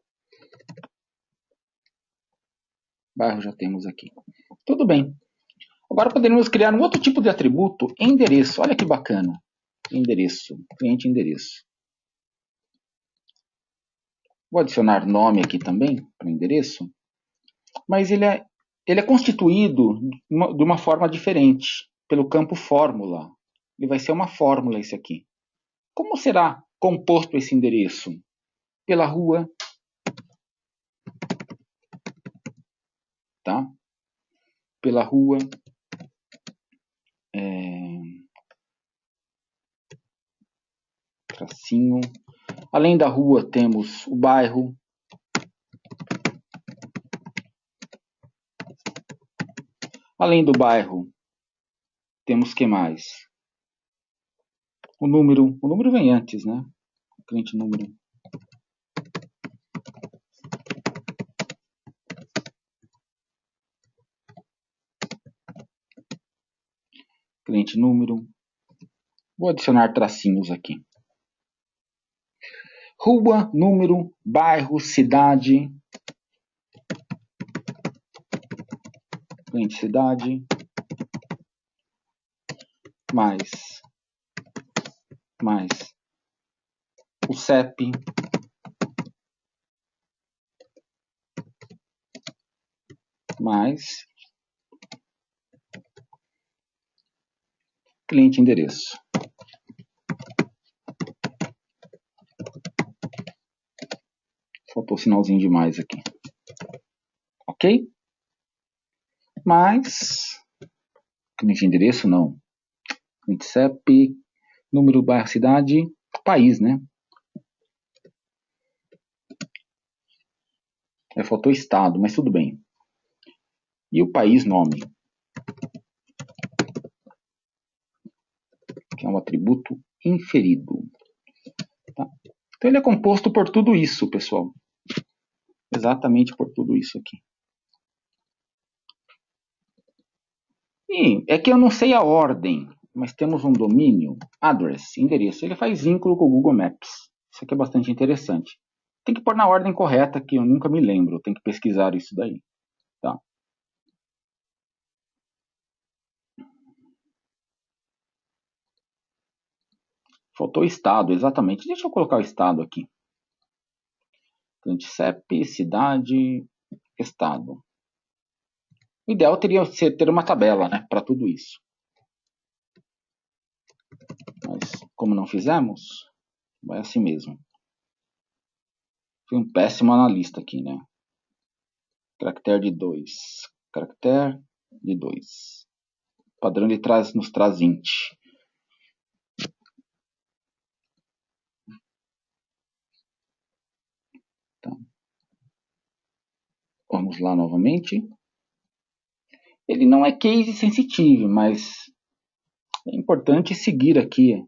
Bairro já temos aqui. Tudo bem. Agora poderíamos criar um outro tipo de atributo, endereço. Olha que bacana. Endereço, cliente endereço. Vou adicionar nome aqui também, para o endereço. Mas ele é constituído de uma forma diferente, pelo campo fórmula. Ele vai ser uma fórmula esse aqui. Como será composto esse endereço? Pela rua, tá? Pela rua, tracinho. Além da rua temos o bairro. Além do bairro, temos que mais? O número vem antes, né? Cliente número. Cliente número. Vou adicionar tracinhos aqui. Rua, número, bairro, cidade. Cliente cidade. Mais o CEP. Mais cliente endereço. Faltou o sinalzinho de mais aqui. Ok? Mais cliente endereço, não. Cliente CEP, número, bairro, cidade, país, né? Faltou estado, mas tudo bem. E o país, nome. Que é um atributo inferido. Tá? Então ele é composto por tudo isso, pessoal. Exatamente por tudo isso aqui. E é que eu não sei a ordem, mas temos um domínio, address, endereço. Ele faz vínculo com o Google Maps. Isso aqui é bastante interessante. Tem que pôr na ordem correta, que eu nunca me lembro. Tem que pesquisar isso daí. Tá? Faltou estado, exatamente. Deixa eu colocar o estado aqui. Cliente CEP, cidade, estado. O ideal teria ter uma tabela, né, para tudo isso. Mas como não fizemos, vai assim mesmo. Fui um péssimo analista aqui, né? Caractere de 2. Caractere de 2. Padrão de nos traz int. Então, vamos lá novamente. Ele não é case sensitive, mas é importante seguir aqui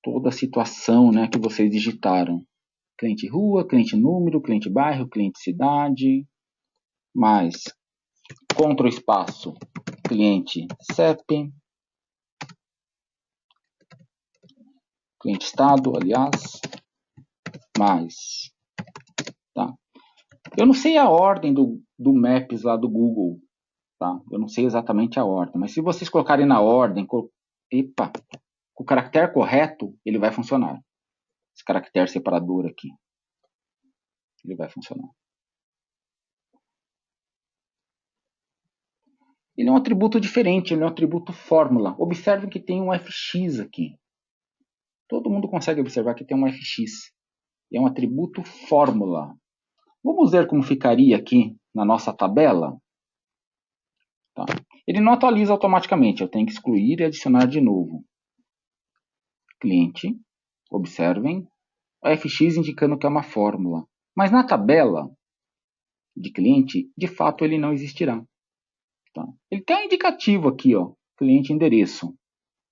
toda a situação, né, que vocês digitaram. Cliente rua, cliente número, cliente bairro, cliente cidade, mais Ctrl espaço, cliente CEP, cliente estado, aliás, mais. Tá? Eu não sei a ordem do Maps lá do Google, tá? Eu não sei exatamente a ordem, mas se vocês colocarem na ordem, com o caractere correto, ele vai funcionar. Esse caractere separador aqui, ele vai funcionar. Ele é um atributo diferente, ele é um atributo fórmula. Observem que tem um fx aqui. Todo mundo consegue observar que tem um fx. É um atributo fórmula. Vamos ver como ficaria aqui na nossa tabela. Tá? Ele não atualiza automaticamente, eu tenho que excluir e adicionar de novo. Cliente, observem, o fx indicando que é uma fórmula. Mas na tabela de cliente, de fato ele não existirá. Tá? Ele tem um indicativo aqui, ó, cliente endereço,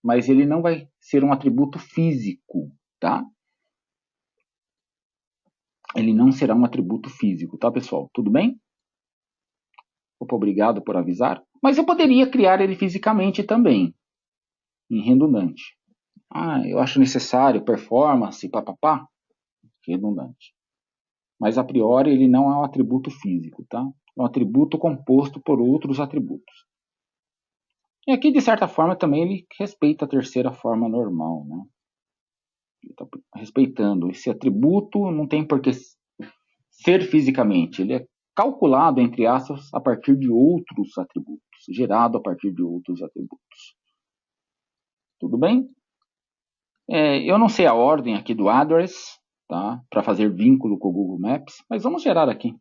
mas ele não vai ser um atributo físico, tá? Ele não será um atributo físico, tá, pessoal? Tudo bem? Opa, obrigado por avisar. Mas eu poderia criar ele fisicamente também, em redundante. Eu acho necessário performance, papapá, redundante. mas a priori ele não é um atributo físico, tá? É um atributo composto por outros atributos. E aqui, de certa forma, também ele respeita a terceira forma normal, né? Ele está respeitando. Esse atributo não tem por que ser fisicamente. Ele é calculado, entre aspas, a partir de outros atributos. Gerado a partir de outros atributos. Tudo bem? Eu não sei a ordem aqui do address, tá? Para fazer vínculo com o Google Maps, mas vamos gerar aqui.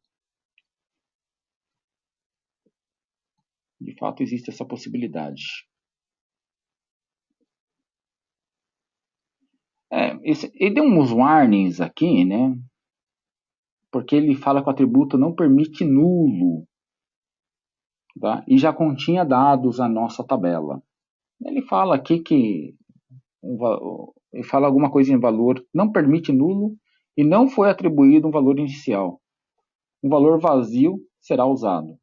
De fato, existe essa possibilidade. Ele deu uns warnings aqui, né? Porque ele fala que o atributo não permite nulo, tá? E já continha dados a nossa tabela. Ele fala aqui que ele fala alguma coisa em valor não permite nulo e não foi atribuído um valor inicial. Um valor vazio será usado.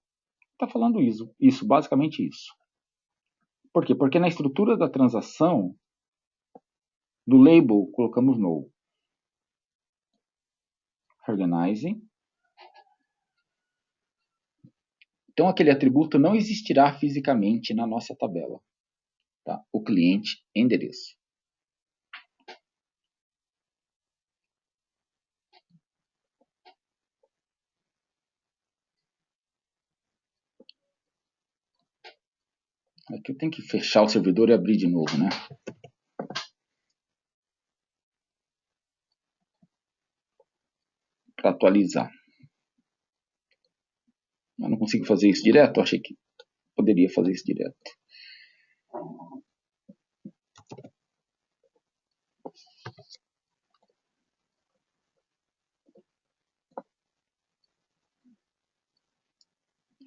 Está falando isso, basicamente isso. Por quê? Porque na estrutura da transação, do label, colocamos no organize. Então, aquele atributo não existirá fisicamente na nossa tabela. Tá? O cliente endereço. Aqui eu tenho que fechar o servidor e abrir de novo, né? Para atualizar. Eu não consigo fazer isso direto? Eu achei que poderia fazer isso direto.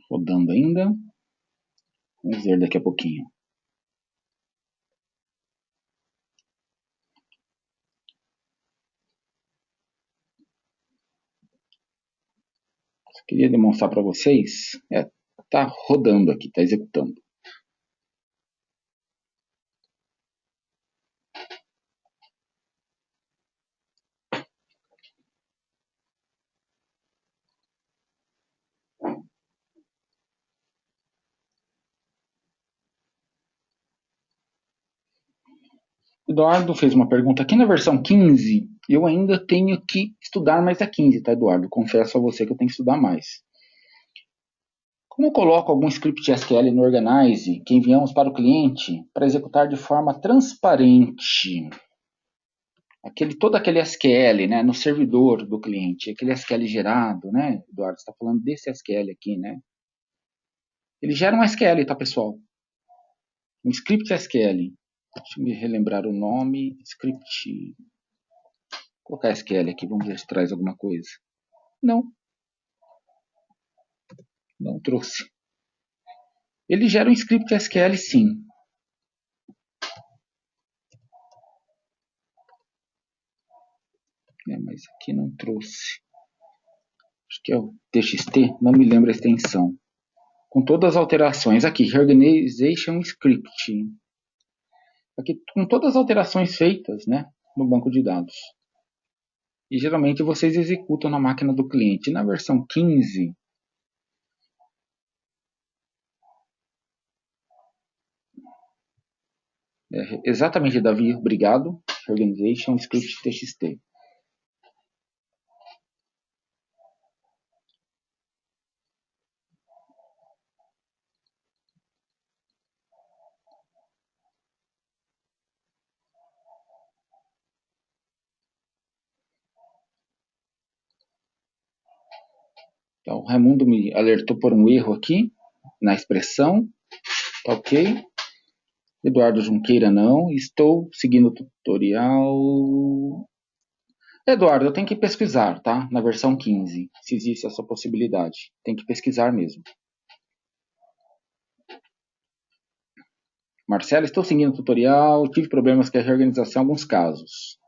Rodando ainda. Vamos ver daqui a pouquinho. Queria demonstrar para vocês. Tá rodando aqui, tá executando. Eduardo fez uma pergunta aqui na versão 15. Eu ainda tenho que estudar mais a 15, tá, Eduardo? Confesso a você que eu tenho que estudar mais. Como eu coloco algum script SQL no Organize que enviamos para o cliente para executar de forma transparente? Todo aquele SQL, né, no servidor do cliente, aquele SQL gerado, né, Eduardo, você está falando desse SQL aqui, né? Ele gera um SQL, tá, pessoal? Um script SQL. Deixa eu me relembrar o nome. Script. Vou colocar SQL aqui, vamos ver se traz alguma coisa. Não. Não trouxe. Ele gera um script SQL, sim. Mas aqui não trouxe. Acho que é o TXT, não me lembro a extensão. Com todas as alterações. Aqui, Reorganization Script. Aqui, com todas as alterações feitas, né, no banco de dados. E geralmente vocês executam na máquina do cliente. Na versão 15, exatamente, Davi, obrigado. Organization Script TXT. Então, o Raimundo me alertou por um erro aqui na expressão. Tá ok? Eduardo Junqueira, não. Estou seguindo o tutorial. Eduardo, eu tenho que pesquisar, tá? Na versão 15, se existe essa possibilidade. Tem que pesquisar mesmo. Marcelo, estou seguindo o tutorial. Tive problemas com a reorganização em alguns casos.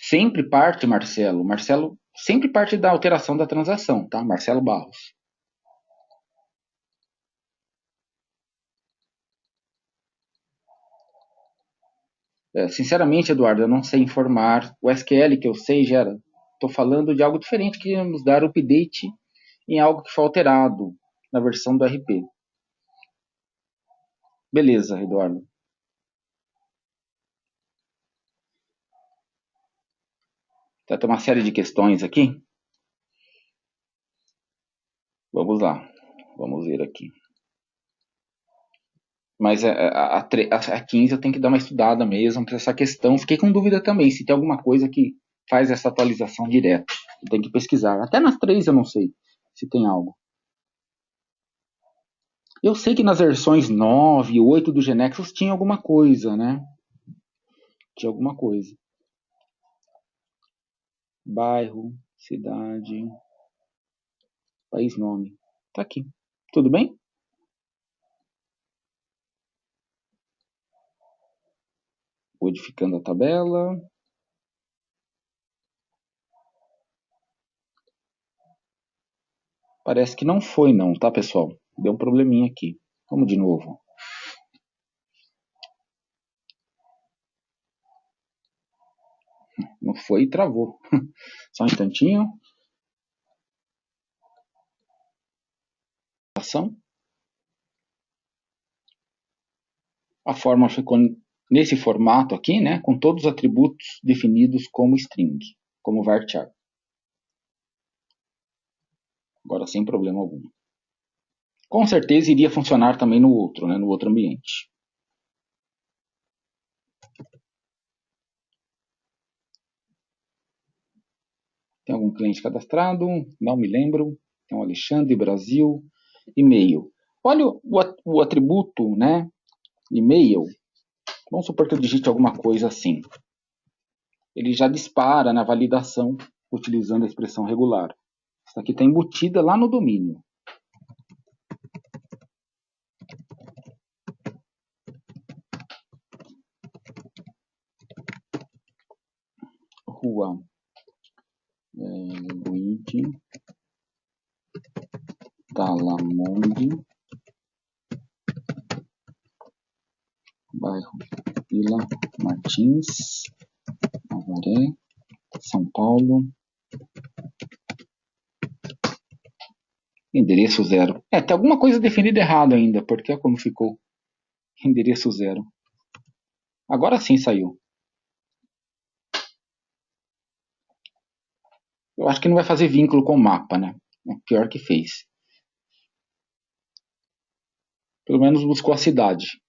Sempre parte, Marcelo. Marcelo sempre parte da alteração da transação, tá? Marcelo Barros. Sinceramente, Eduardo, eu não sei informar. O SQL que eu sei gera. Estou falando de algo diferente, queríamos dar update em algo que foi alterado na versão do RP. Beleza, Eduardo. Tá, tem uma série de questões aqui. Vamos lá. Vamos ver aqui. Mas a 15 eu tenho que dar uma estudada mesmo para essa questão. Fiquei com dúvida também se tem alguma coisa que faz essa atualização direto. Eu tenho que pesquisar. Até nas 3 eu não sei se tem algo. Eu sei que nas versões 9 e 8 do Genexus tinha alguma coisa, né? Tinha alguma coisa. Bairro, cidade, país, nome. Tá aqui. Tudo bem? Modificando a tabela. Parece que não foi não, tá, pessoal? Deu um probleminha aqui. Vamos de novo. Não foi e travou. Só um instantinho. A forma ficou nesse formato aqui, né, com todos os atributos definidos como string, como varchar. Agora sem problema algum. Com certeza iria funcionar também no outro, né, no outro ambiente. Tem algum cliente cadastrado? Não me lembro. Então, Alexandre, Brasil, e-mail. Olha o atributo, né, e-mail. Vamos supor que eu digite alguma coisa assim. Ele já dispara na validação utilizando a expressão regular. Isso aqui está embutida lá no domínio. Rua Luigi Talamonde, bairro Vila Martins, Avaré, São Paulo. Endereço 0. Tem alguma coisa definida errado ainda, porque é como ficou. Endereço 0. Agora sim saiu. Eu acho que não vai fazer vínculo com o mapa, né? É pior que fez. Pelo menos buscou a cidade.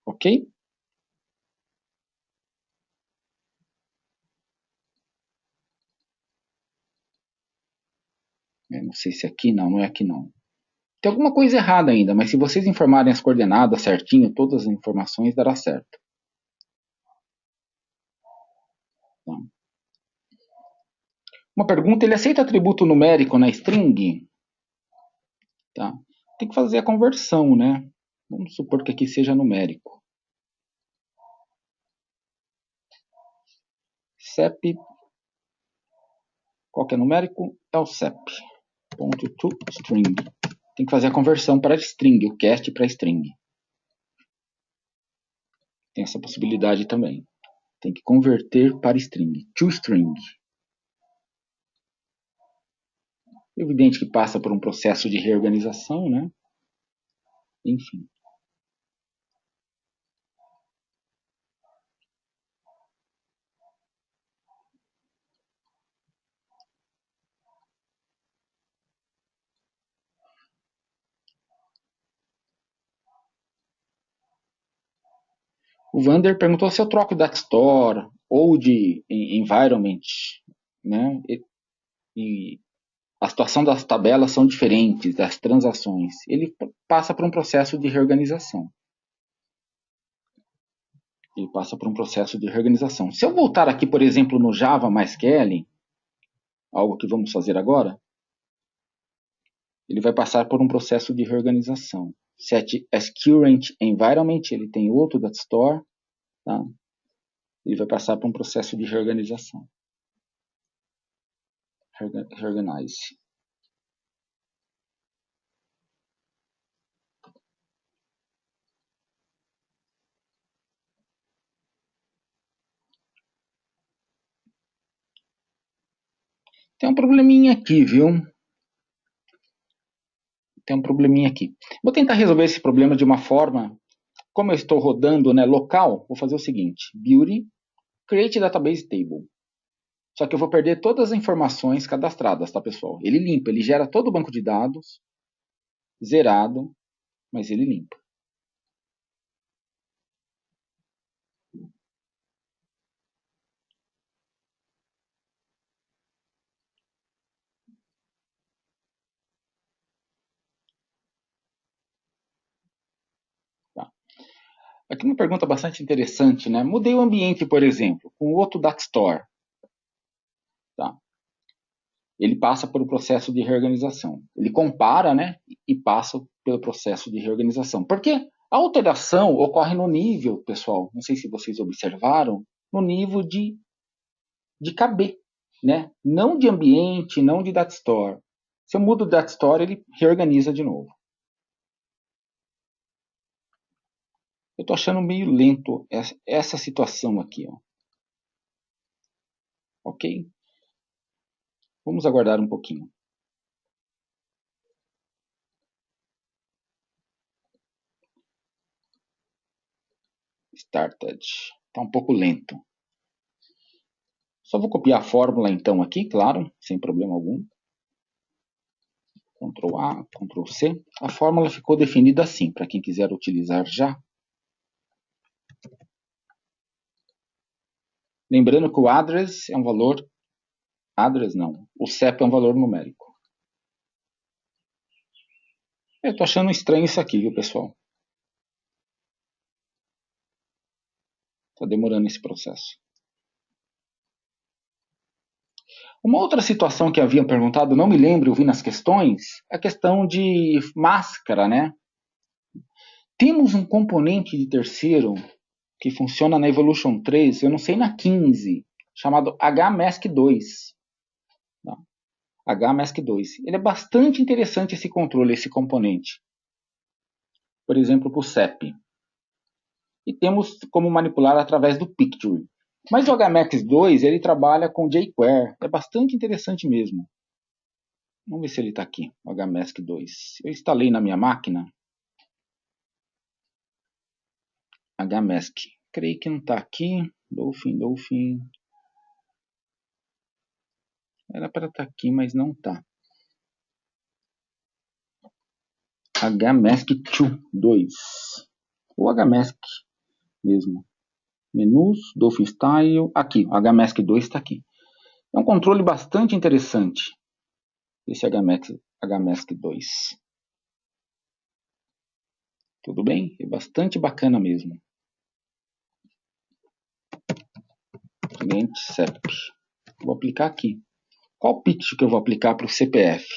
Ok? Eu não sei se aqui não é aqui não. Tem alguma coisa errada ainda, mas se vocês informarem as coordenadas certinho, todas as informações, dará certo. Tá. Uma pergunta, ele aceita atributo numérico na string? Tá. Tem que fazer a conversão, né? Vamos supor que aqui seja numérico. CEP, qual que é numérico? É o CEP. Ponto to string. Tem que fazer a conversão para string, o cast para string. Tem essa possibilidade também. Tem que converter para string. To string. Evidente que passa por um processo de reorganização, né? Enfim. O Vander perguntou se eu troco data store ou de environment, né? E a situação das tabelas são diferentes, das transações. Ele passa por um processo de reorganização. Ele passa por um processo de reorganização. Se eu voltar aqui, por exemplo, no Java MySQL, algo que vamos fazer agora, ele vai passar por um processo de reorganização. Set as current environment, ele tem outro data store, tá? Ele vai passar por um processo de reorganização. Reorganize. Tem um probleminha aqui, viu? Tem um probleminha aqui. Vou tentar resolver esse problema de uma forma, como eu estou rodando, né, local, vou fazer o seguinte, Beauty, Create Database Table. Só que eu vou perder todas as informações cadastradas, tá, pessoal? Ele limpa, ele gera todo o banco de dados, zerado, mas ele limpa. Tá. Aqui uma pergunta bastante interessante, né? Mudei o ambiente, por exemplo, com outro Data Store. Tá? Ele passa por um processo de reorganização. Ele compara, né? E passa pelo processo de reorganização. Porque a alteração ocorre no nível, pessoal, não sei se vocês observaram, no nível de KB, né? Não de ambiente, não de Data Store. Se eu mudo o Data Store, ele reorganiza de novo. Eu estou achando meio lento essa situação aqui, ó. Ok? Vamos aguardar um pouquinho. Started. Está um pouco lento. Só vou copiar a fórmula então aqui, claro, sem problema algum. Ctrl A, Ctrl C. A fórmula ficou definida assim, para quem quiser utilizar já. Lembrando que o address é um valor... Address não. O CEP é um valor numérico. Eu estou achando estranho isso aqui, viu, pessoal? Está demorando esse processo. Uma outra situação que haviam perguntado, não me lembro, eu vi nas questões, é a questão de máscara, né? Temos um componente de terceiro que funciona na Evolution 3, eu não sei na 15, chamado HMask2. Tá? HMask2. Ele é bastante interessante esse controle, esse componente. Por exemplo, para o CEP. E temos como manipular através do Picture. Mas o HMask2 ele trabalha com jQuery. É bastante interessante mesmo. Vamos ver se ele está aqui, o HMask2. Eu instalei na minha máquina. HMask. Creio que não está aqui. Dolphin. Era para estar aqui, mas não está. HMask2. O HMask mesmo. Menus, Dolphin Style. Aqui, o HMask2 está aqui. É um controle bastante interessante. Esse HMask2. Tudo bem? É bastante bacana mesmo. Cliente CEP. Vou aplicar aqui. Qual pitch que eu vou aplicar para o CPF?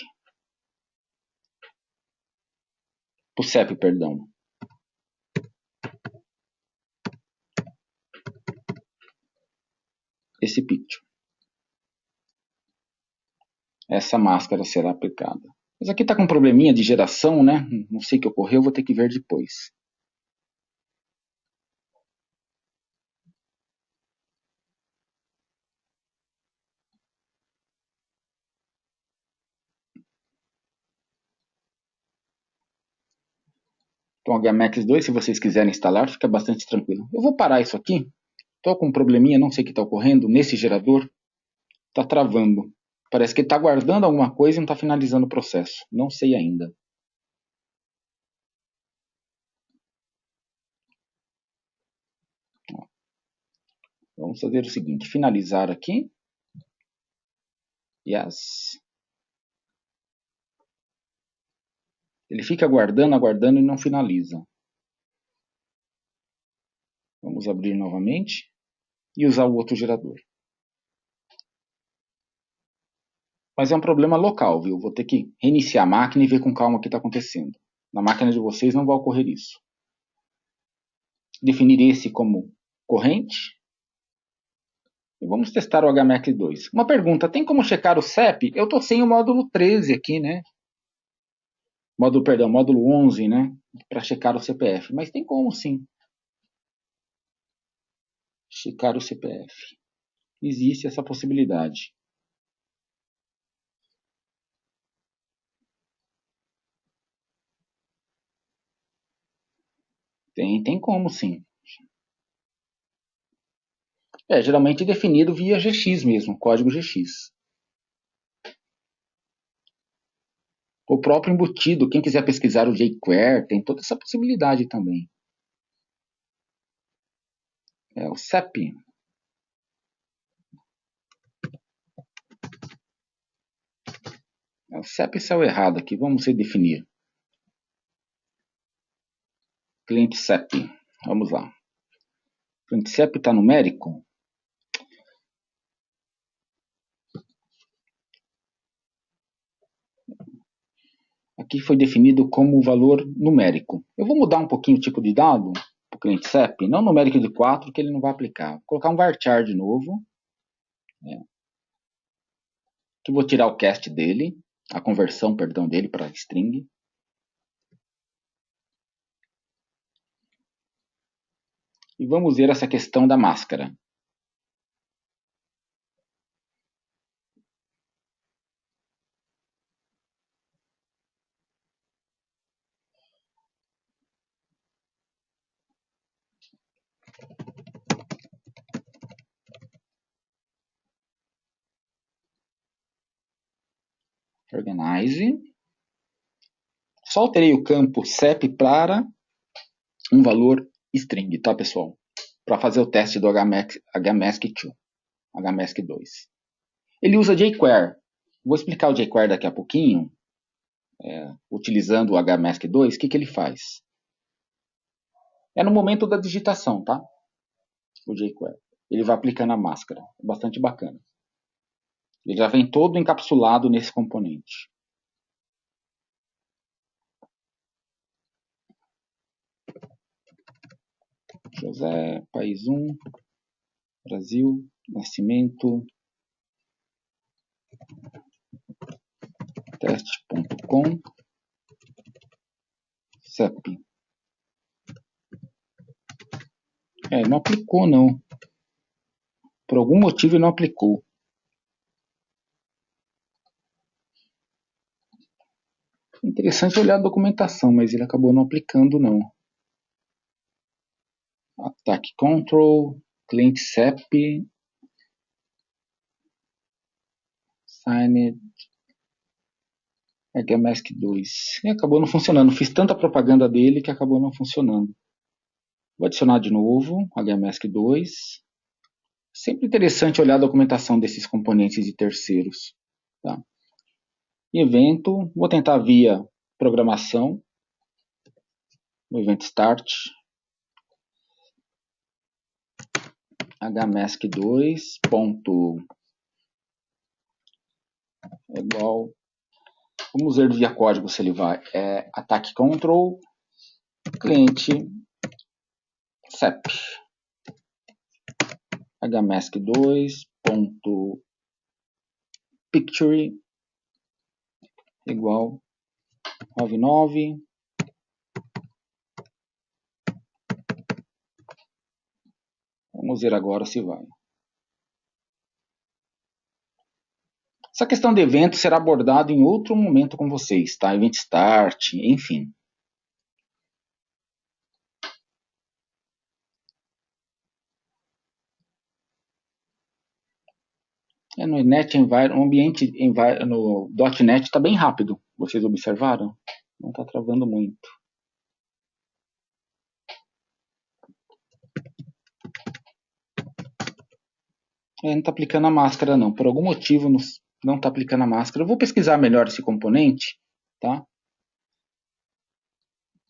Para o CEP, perdão. Esse pitch. Essa máscara será aplicada. Mas aqui está com um probleminha de geração, né? Não sei o que ocorreu, vou ter que ver depois. Então, o HMax2, se vocês quiserem instalar, fica bastante tranquilo. Eu vou parar isso aqui. Estou com um probleminha, não sei o que está ocorrendo. Nesse gerador, está travando. Parece que ele está guardando alguma coisa e não está finalizando o processo. Não sei ainda. Vamos fazer o seguinte, finalizar aqui. Yes. Ele fica aguardando e não finaliza. Vamos abrir novamente e usar o outro gerador. Mas é um problema local, viu? Vou ter que reiniciar a máquina e ver com calma o que está acontecendo. Na máquina de vocês não vai ocorrer isso. Definir esse como corrente. E vamos testar o HMac2. Uma pergunta, tem como checar o CEP? Eu estou sem o módulo 13 aqui, né? Módulo 11, né? Para checar o CPF. Mas tem como sim. Checar o CPF. Existe essa possibilidade. Tem como sim. Geralmente definido via GX mesmo, código GX. O próprio embutido, quem quiser pesquisar o jQuery, tem toda essa possibilidade também. É o CEP. O CEP saiu errado aqui, vamos redefinir. Cliente CEP, vamos lá. Cliente CEP está numérico? Aqui foi definido como valor numérico. Eu vou mudar um pouquinho o tipo de dado para o cliente CEP, não numérico de 4, que ele não vai aplicar. Vou colocar um varchar de novo. Que vou tirar o cast dele, a conversão, perdão, dele para string. E vamos ver essa questão da máscara. Organize. Só alterei o campo CEP para um valor string, tá, pessoal? Para fazer o teste do HMask2. HMask2. Ele usa jQuery. Vou explicar o jQuery daqui a pouquinho. Utilizando o HMask2, o que ele faz? É no momento da digitação, tá? O jQuery. Ele vai aplicando a máscara. Bastante bacana. Ele já vem todo encapsulado nesse componente. José, país 1, Brasil, nascimento, teste.com, CEP. Não aplicou não. Por algum motivo ele não aplicou. Interessante olhar a documentação, mas ele acabou não aplicando não. Attack Control, cliente CEP, Signed, HMask2. E acabou não funcionando. Fiz tanta propaganda dele que acabou não funcionando. Vou adicionar de novo, HMask2. Sempre interessante olhar a documentação desses componentes de terceiros. Tá? Evento, vou tentar via programação, no evento start, hmask2 ponto igual, vamos ver via código se ele vai, attack control, cliente CEP, hmask2 ponto picture igual 99. Vamos ver agora se vai. Essa questão de evento será abordada em outro momento com vocês, tá? Event start, enfim. No .NET Environment, o ambiente no .NET está bem rápido. Vocês observaram? Não está travando muito. Não está aplicando a máscara não. Por algum motivo não está aplicando a máscara. Eu vou pesquisar melhor esse componente, tá?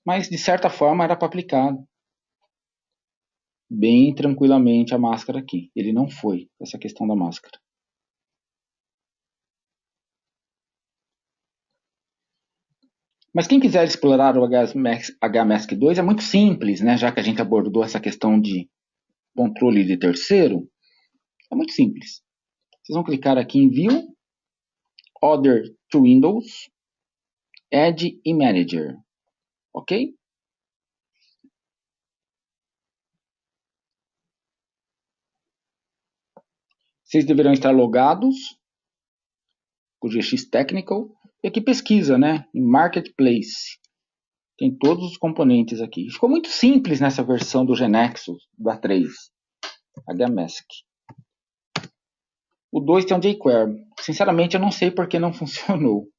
Mas de certa forma era para aplicar bem tranquilamente a máscara aqui. Ele não foi, essa questão da máscara. Mas quem quiser explorar o HMask2 é muito simples, né? Já que a gente abordou essa questão de controle de terceiro, é muito simples. Vocês vão clicar aqui em View, Other to Windows, Add e Manager. Ok? Vocês deverão estar logados com o GX Technical. E aqui pesquisa, né? Em Marketplace. Tem todos os componentes aqui. Ficou muito simples nessa versão do GNexus da 3, HMask. O 2 tem um jQuery. Sinceramente, eu não sei por que não funcionou.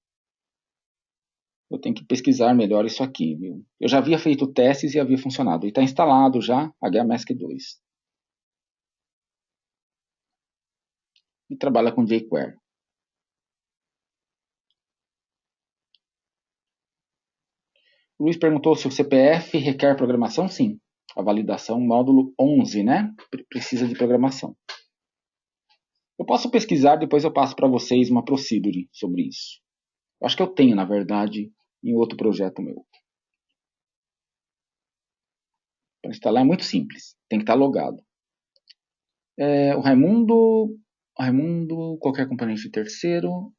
Eu tenho que pesquisar melhor isso aqui, viu? Eu já havia feito testes e havia funcionado. E está instalado já HMask 2. E trabalha com jQuery. O Luiz perguntou se o CPF requer programação. Sim. A validação módulo 11, né? Precisa de programação. Eu posso pesquisar, depois eu passo para vocês uma procedure sobre isso. Eu acho que eu tenho, na verdade, em outro projeto meu. Para instalar é muito simples. Tem que estar logado. O Raimundo, qualquer componente terceiro.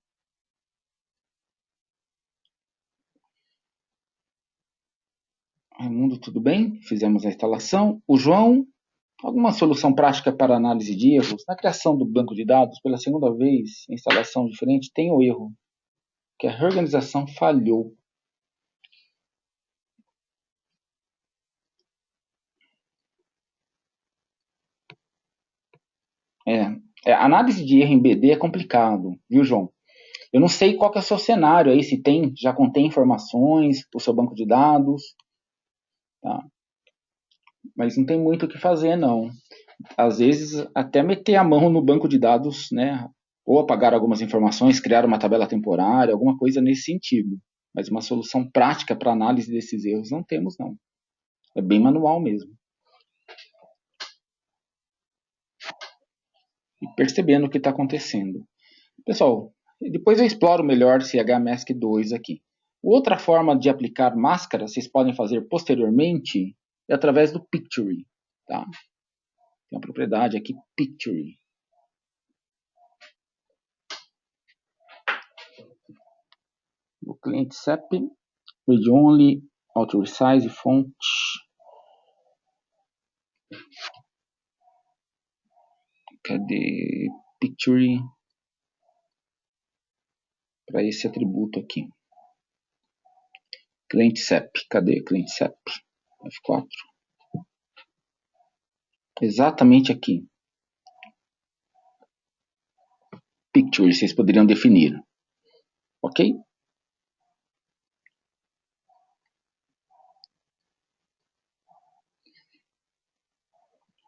Raimundo, tudo bem? Fizemos a instalação. O João, alguma solução prática para análise de erros? Na criação do banco de dados, pela segunda vez, instalação diferente, tem o erro, que a reorganização falhou. Análise de erro em BD é complicado, viu, João? Eu não sei qual que é o seu cenário aí, se tem, já contém informações, o seu banco de dados, tá? Mas não tem muito o que fazer, não. Às vezes, até meter a mão no banco de dados, né? Ou apagar algumas informações, criar uma tabela temporária, alguma coisa nesse sentido. Mas uma solução prática para análise desses erros não temos, não. É bem manual mesmo. E percebendo o que está acontecendo. Pessoal, depois eu exploro melhor esse HMask 2 aqui. Outra forma de aplicar máscara, vocês podem fazer posteriormente, é através do Pictory. Tá? Tem uma propriedade aqui, Pictory. O cliente SEP, read only, auto resize, font. Cadê Pictory? Para esse atributo aqui. Cliente SEP, cadê cliente SEP? F4. Exatamente aqui. Picture, vocês poderiam definir. Ok?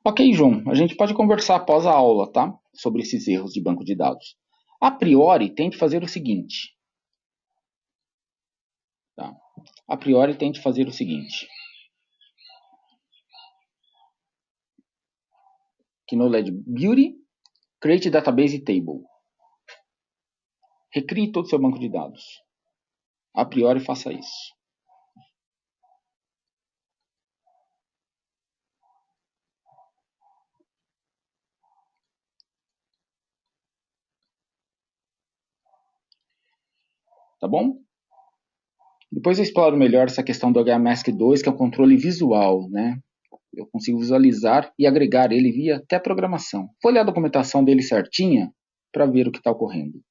Ok, João. A gente pode conversar após a aula, tá? Sobre esses erros de banco de dados. A priori, tente fazer o seguinte. Tá? A priori, tente fazer o seguinte. Aqui no LED Beauty, Create Database Table. Recrie todo o seu banco de dados. A priori, faça isso. Tá bom? Depois eu exploro melhor essa questão do HMask 2, que é o controle visual, né? Eu consigo visualizar e agregar ele via até programação. Vou olhar a documentação dele certinha para ver o que está ocorrendo.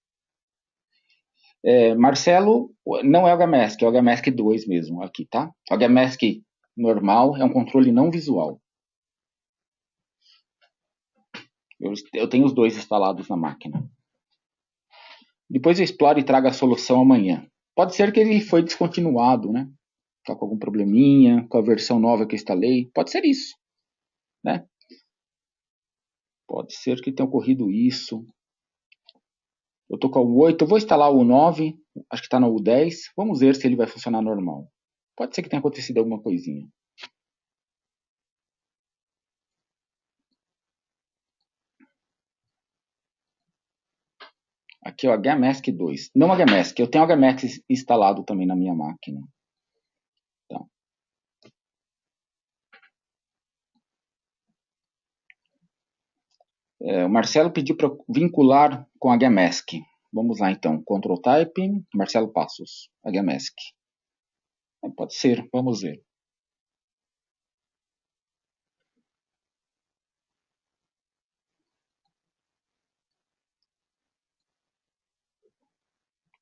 Marcelo, não é o HMask, é o HMask 2 mesmo aqui, tá? O HMask normal é um controle não visual. Eu tenho os dois instalados na máquina. Depois eu exploro e trago a solução amanhã. Pode ser que ele foi descontinuado, né? Tá com algum probleminha, com a versão nova que eu instalei. Pode ser isso, né? Pode ser que tenha ocorrido isso. Eu estou com o 8, eu vou instalar o 9, acho que está no 10. Vamos ver se ele vai funcionar normal. Pode ser que tenha acontecido alguma coisinha. Aqui é o HMask 2. Não HMask, eu tenho o HMask instalado também na minha máquina. Tá. O Marcelo pediu para vincular com HMask. Vamos lá então. Ctrl Type, Marcelo Passos, HMask. Pode ser, vamos ver.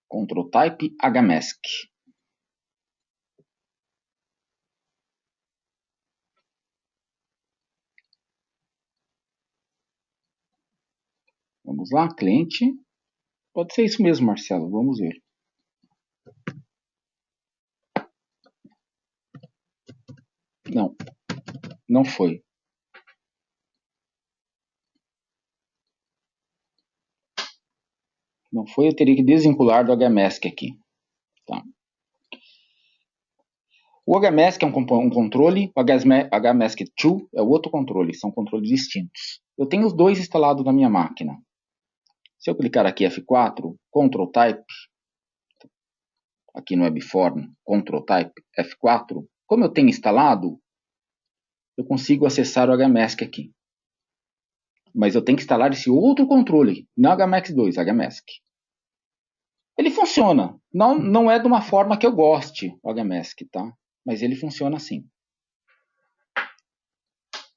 Ctrl Type, HMask. Vamos lá, cliente. Pode ser isso mesmo, Marcelo. Vamos ver. Não, não foi. Não foi, eu teria que desvincular do HMask aqui. Tá. O HMask é um controle, o HMask2 é outro controle, são controles distintos. Eu tenho os dois instalados na minha máquina. Se eu clicar aqui F4, Ctrl Type, aqui no Webform, Ctrl Type F4, como eu tenho instalado, eu consigo acessar o HMask aqui. Mas eu tenho que instalar esse outro controle, não HMask2, HMask. Ele funciona, não é de uma forma que eu goste, o HMask, tá? Mas ele funciona assim.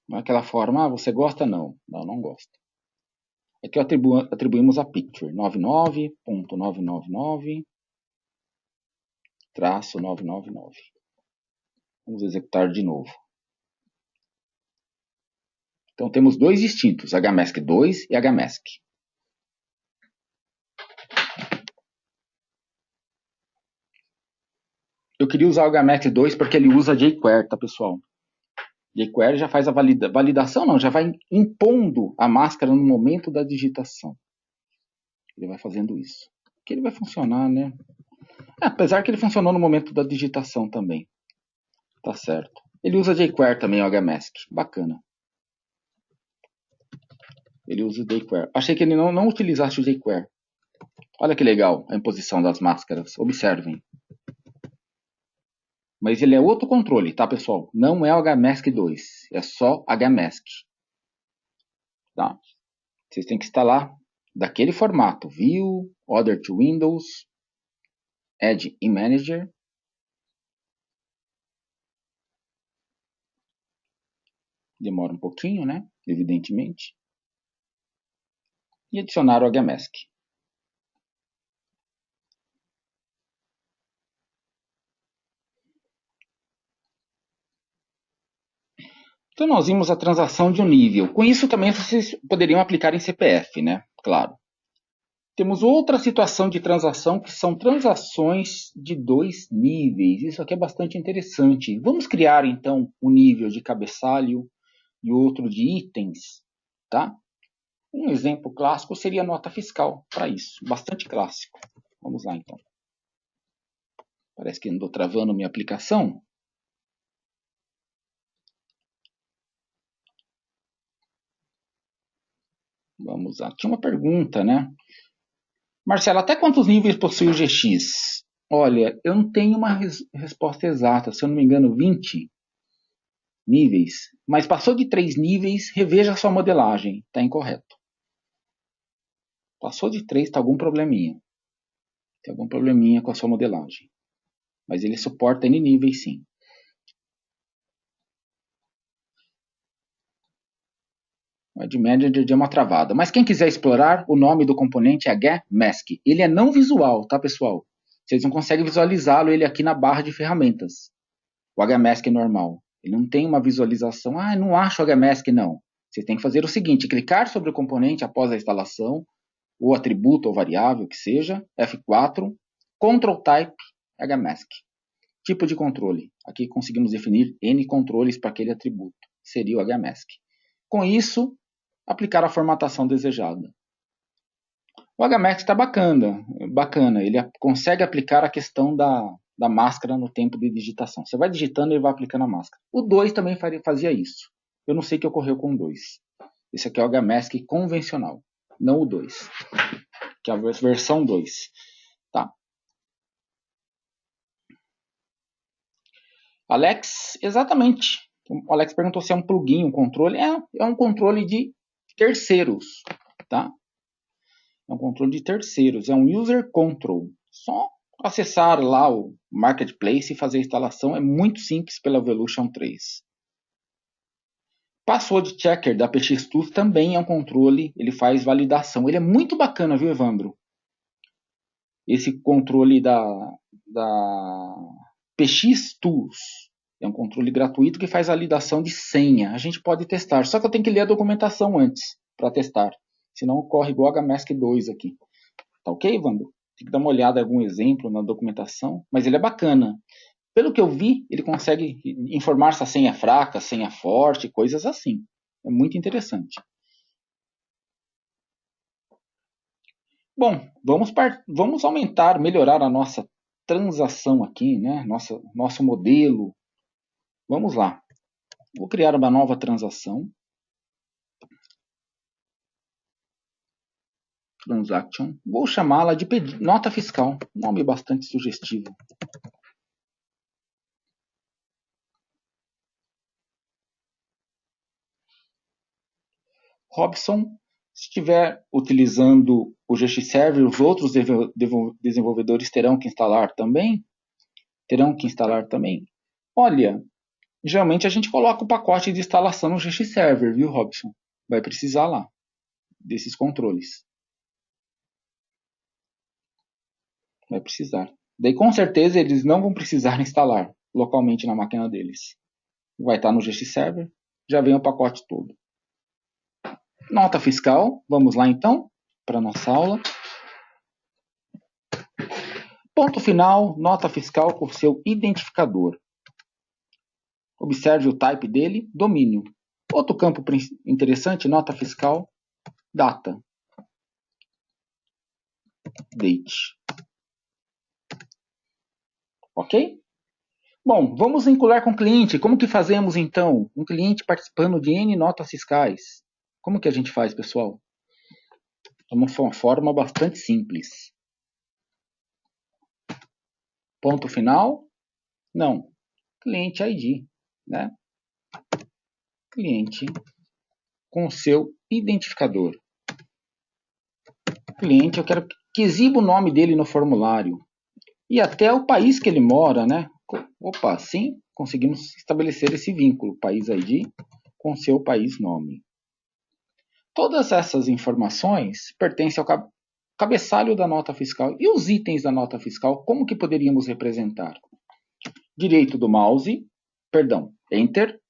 Não é aquela forma, você gosta? Não gosto. Aqui atribuímos a picture, 99.999-999. Vamos executar de novo. Então temos dois distintos, HMask2 e HMask. Eu queria usar o HMask2 porque ele usa jQuery, tá, pessoal? jQuery já faz a validação, não, já vai impondo a máscara no momento da digitação. Ele vai fazendo isso. Que ele vai funcionar, né? Apesar que ele funcionou no momento da digitação também. Tá certo. Ele usa jQuery também, o HMask. Bacana. Ele usa o jQuery. Achei que ele não utilizasse o jQuery. Olha que legal a imposição das máscaras. Observem. Mas ele é outro controle, tá, pessoal? Não é o HMask2. É só HMask. Tá? Vocês têm que instalar daquele formato. View, Other to Windows, Add in Manager. Demora um pouquinho, né? Evidentemente. E adicionar o HMask. Então nós vimos a transação de um nível. Com isso também vocês poderiam aplicar em CPF, né? Claro. Temos outra situação de transação que são transações de dois níveis. Isso aqui é bastante interessante. Vamos criar então um nível de cabeçalho e outro de itens, tá? Um exemplo clássico seria a nota fiscal para isso, bastante clássico. Vamos lá então. Parece que andou travando minha aplicação. Vamos lá. Tinha uma pergunta, né? Marcelo, até quantos níveis possui o GX? Olha, eu não tenho uma resposta exata. Se eu não me engano, 20 níveis. Mas passou de 3 níveis, reveja a sua modelagem. Está incorreto. Passou de 3, está algum probleminha. Tem algum probleminha com a sua modelagem. Mas ele suporta N níveis, sim. O Add Manager deu uma travada. Mas quem quiser explorar, o nome do componente é HMask. Ele é não visual, tá, pessoal? Vocês não conseguem visualizá-lo ele aqui na barra de ferramentas. O HMask é normal. Ele não tem uma visualização. Ah, não acho o HMask, não. Você tem que fazer o seguinte, clicar sobre o componente após a instalação, o atributo ou variável que seja, F4, Ctrl Type, HMask. Tipo de controle. Aqui conseguimos definir N controles para aquele atributo. Seria o HMask. Com isso, aplicar a formatação desejada. O HMask está bacana. Ele consegue aplicar a questão da máscara no tempo de digitação. Você vai digitando e ele vai aplicando a máscara. O 2 também fazia isso. Eu não sei o que ocorreu com o 2. Esse aqui é o HMask convencional, não o 2, que é a versão 2. Tá. Alex, exatamente. O Alex perguntou se é um plugin, um controle. É um controle de terceiros. Tá? É um controle de terceiros. É um user control. Só acessar lá o Marketplace e fazer a instalação. É muito simples pela Evolution 3. Password Checker da PXTools também é um controle, ele faz validação. Ele é muito bacana, viu, Evandro? Esse controle da PXTools é um controle gratuito que faz validação de senha. A gente pode testar, só que eu tenho que ler a documentação antes para testar. Senão ocorre igual HMask2 aqui. Tá ok, Wander? Tem que dar uma olhada em algum exemplo na documentação, mas ele é bacana. Pelo que eu vi, ele consegue informar se a senha é fraca, senha é forte, coisas assim. É muito interessante. Bom, vamos aumentar, melhorar a nossa transação aqui, né? Nosso modelo. Vamos lá. Vou criar uma nova transação. Transaction. Vou chamá-la de nota fiscal. Nome bastante sugestivo. Robson, se estiver utilizando o GX Server, os outros desenvolvedores terão que instalar também? Olha, geralmente a gente coloca o pacote de instalação no GX Server, viu, Robson? Vai precisar lá desses controles. Vai precisar. Daí com certeza eles não vão precisar instalar localmente na máquina deles. Vai estar no GX Server, já vem o pacote todo. Nota fiscal, vamos lá então, para a nossa aula. Ponto final, nota fiscal com seu identificador. Observe o type dele, domínio. Outro campo interessante, nota fiscal, data. Date. Ok? Bom, vamos vincular com o cliente. Como que fazemos então? Um cliente participando de N notas fiscais. Como que a gente faz, pessoal? É uma forma bastante simples. Ponto final? Não. Cliente ID, né? Cliente com seu identificador. Cliente, eu quero que exiba o nome dele no formulário. E até o país que ele mora, né? Opa, sim, conseguimos estabelecer esse vínculo, país ID com seu país nome. Todas essas informações pertencem ao cabeçalho da nota fiscal. E os itens da nota fiscal, como que poderíamos representar? Direito do mouse, Enter.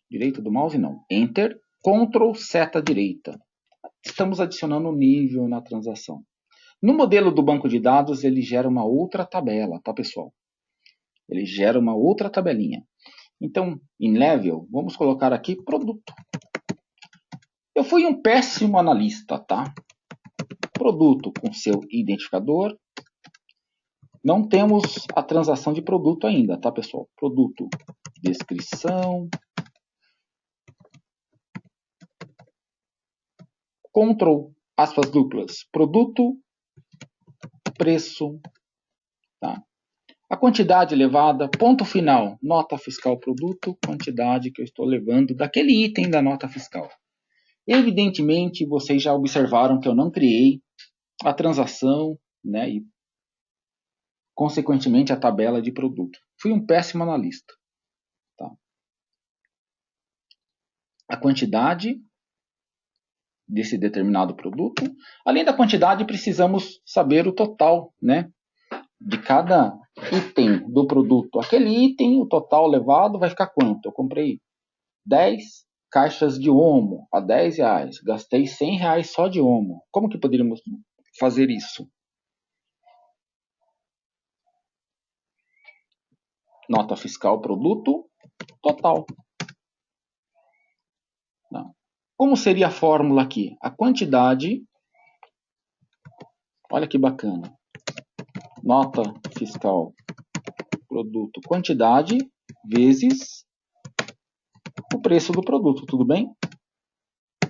Direito do mouse não, Enter, Ctrl seta direita. Estamos adicionando um nível na transação. No modelo do banco de dados, ele gera uma outra tabela, tá, pessoal? Ele gera uma outra tabelinha. Então, em level, vamos colocar aqui produto. Eu fui um péssimo analista, tá? Produto com seu identificador. Não temos a transação de produto ainda, tá, pessoal? Produto, descrição. Ctrl, aspas duplas, produto, preço, tá? A quantidade levada, ponto final, nota fiscal produto, quantidade que eu estou levando daquele item da nota fiscal. Evidentemente, vocês já observaram que eu não criei a transação, né, e consequentemente a tabela de produto. Fui um péssimo analista. Tá? A quantidade desse determinado produto. Além da quantidade, precisamos saber o total, né, de cada item do produto. Aquele item, o total levado vai ficar quanto? Eu comprei 10 caixas de Omo a R$10. Gastei R$100 só de Omo. Como que poderíamos fazer isso? Nota fiscal produto total. Não. Como seria a fórmula aqui? A quantidade, olha que bacana. Nota fiscal produto quantidade vezes o preço do produto, tudo bem?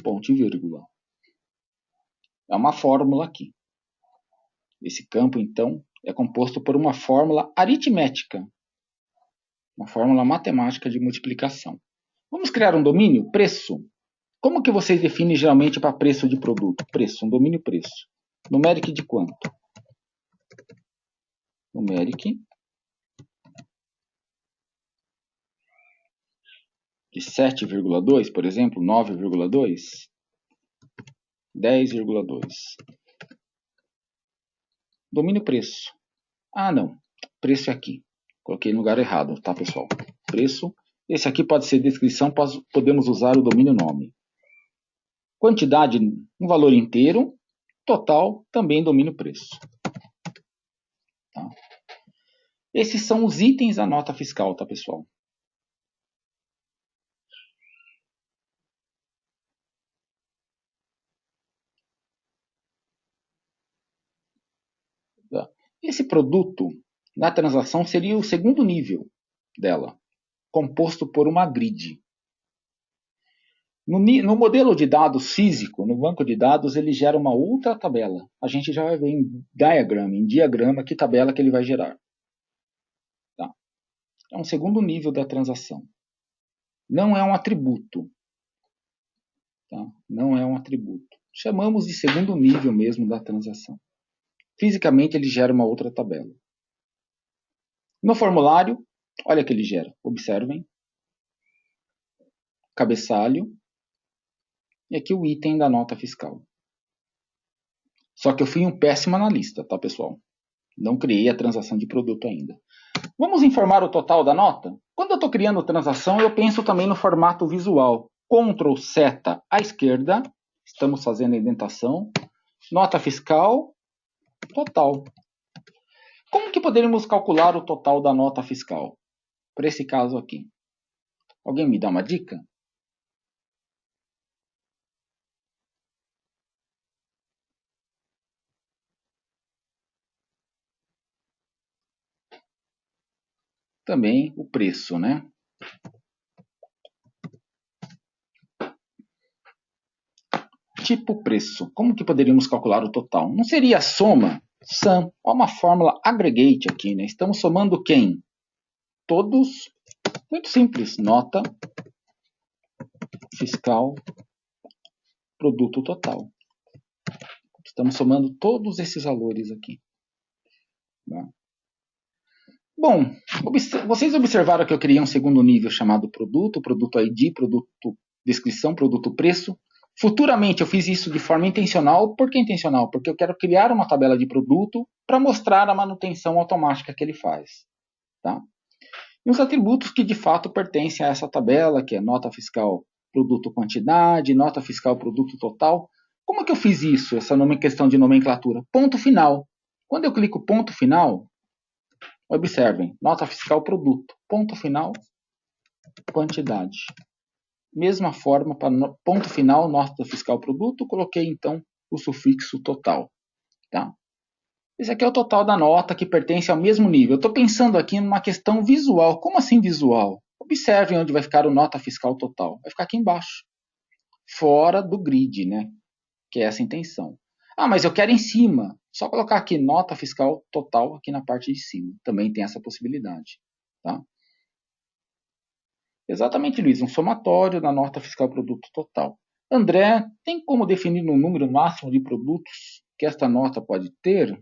Ponto e vírgula. É uma fórmula aqui. Esse campo, então, é composto por uma fórmula aritmética, uma fórmula matemática de multiplicação. Vamos criar um domínio? Preço. Como que vocês definem geralmente para preço de produto? Preço, um domínio preço. Numeric de quanto? Numeric de 7,2, por exemplo, 9,2, 10,2. Domínio preço. Ah, não. Preço é aqui. Coloquei no lugar errado, tá, pessoal? Preço. Esse aqui pode ser descrição, podemos usar o domínio nome. Quantidade, um valor inteiro. Total, também domina o preço. Tá? Esses são os itens da nota fiscal, tá, pessoal? Tá? Esse produto, na transação, seria o segundo nível dela, composto por uma grid. No modelo de dados físico, no banco de dados, ele gera uma outra tabela. A gente já vai ver em diagrama, que tabela que ele vai gerar. Tá? É um segundo nível da transação. Não é um atributo. Tá? Não é um atributo. Chamamos de segundo nível mesmo da transação. Fisicamente, ele gera uma outra tabela. No formulário, olha que ele gera. Observem. Cabeçalho. E aqui o item da nota fiscal. Só que eu fui um péssimo analista, tá, pessoal? Não criei a transação de produto ainda. Vamos informar o total da nota? Quando eu estou criando transação, eu penso também no formato visual. Ctrl seta à esquerda, estamos fazendo a indentação. Nota fiscal, total. Como que poderíamos calcular o total da nota fiscal? Para esse caso aqui. Alguém me dá uma dica? Também o preço, né? Tipo preço. Como que poderíamos calcular o total? Não seria a soma? Sum. É uma fórmula aggregate aqui, né? Estamos somando quem? Todos. Muito simples. Nota fiscal, produto total. Estamos somando todos esses valores aqui. Tá? Bom, vocês observaram que eu criei um segundo nível chamado produto ID, produto descrição, produto preço. Futuramente eu fiz isso de forma intencional. Por que intencional? Porque eu quero criar uma tabela de produto para mostrar a manutenção automática que ele faz. Tá? E os atributos que de fato pertencem a essa tabela, que é nota fiscal produto quantidade, nota fiscal produto total. Como é que eu fiz isso, essa questão de nomenclatura? Ponto final. Quando eu clico ponto final, observem, nota fiscal produto, ponto final, quantidade. Mesma forma, para ponto final, nota fiscal produto, coloquei então o sufixo total. Tá? Esse aqui é o total da nota que pertence ao mesmo nível. Eu estou pensando aqui numa questão visual. Como assim visual? Observem onde vai ficar o nota fiscal total. Vai ficar aqui embaixo, fora do grid, né? Que é essa intenção. Ah, mas eu quero em cima. Só colocar aqui nota fiscal total aqui na parte de cima. Também tem essa possibilidade. Tá? Exatamente, Luiz. Um somatório da nota fiscal produto total. André, tem como definir um número máximo de produtos que esta nota pode ter?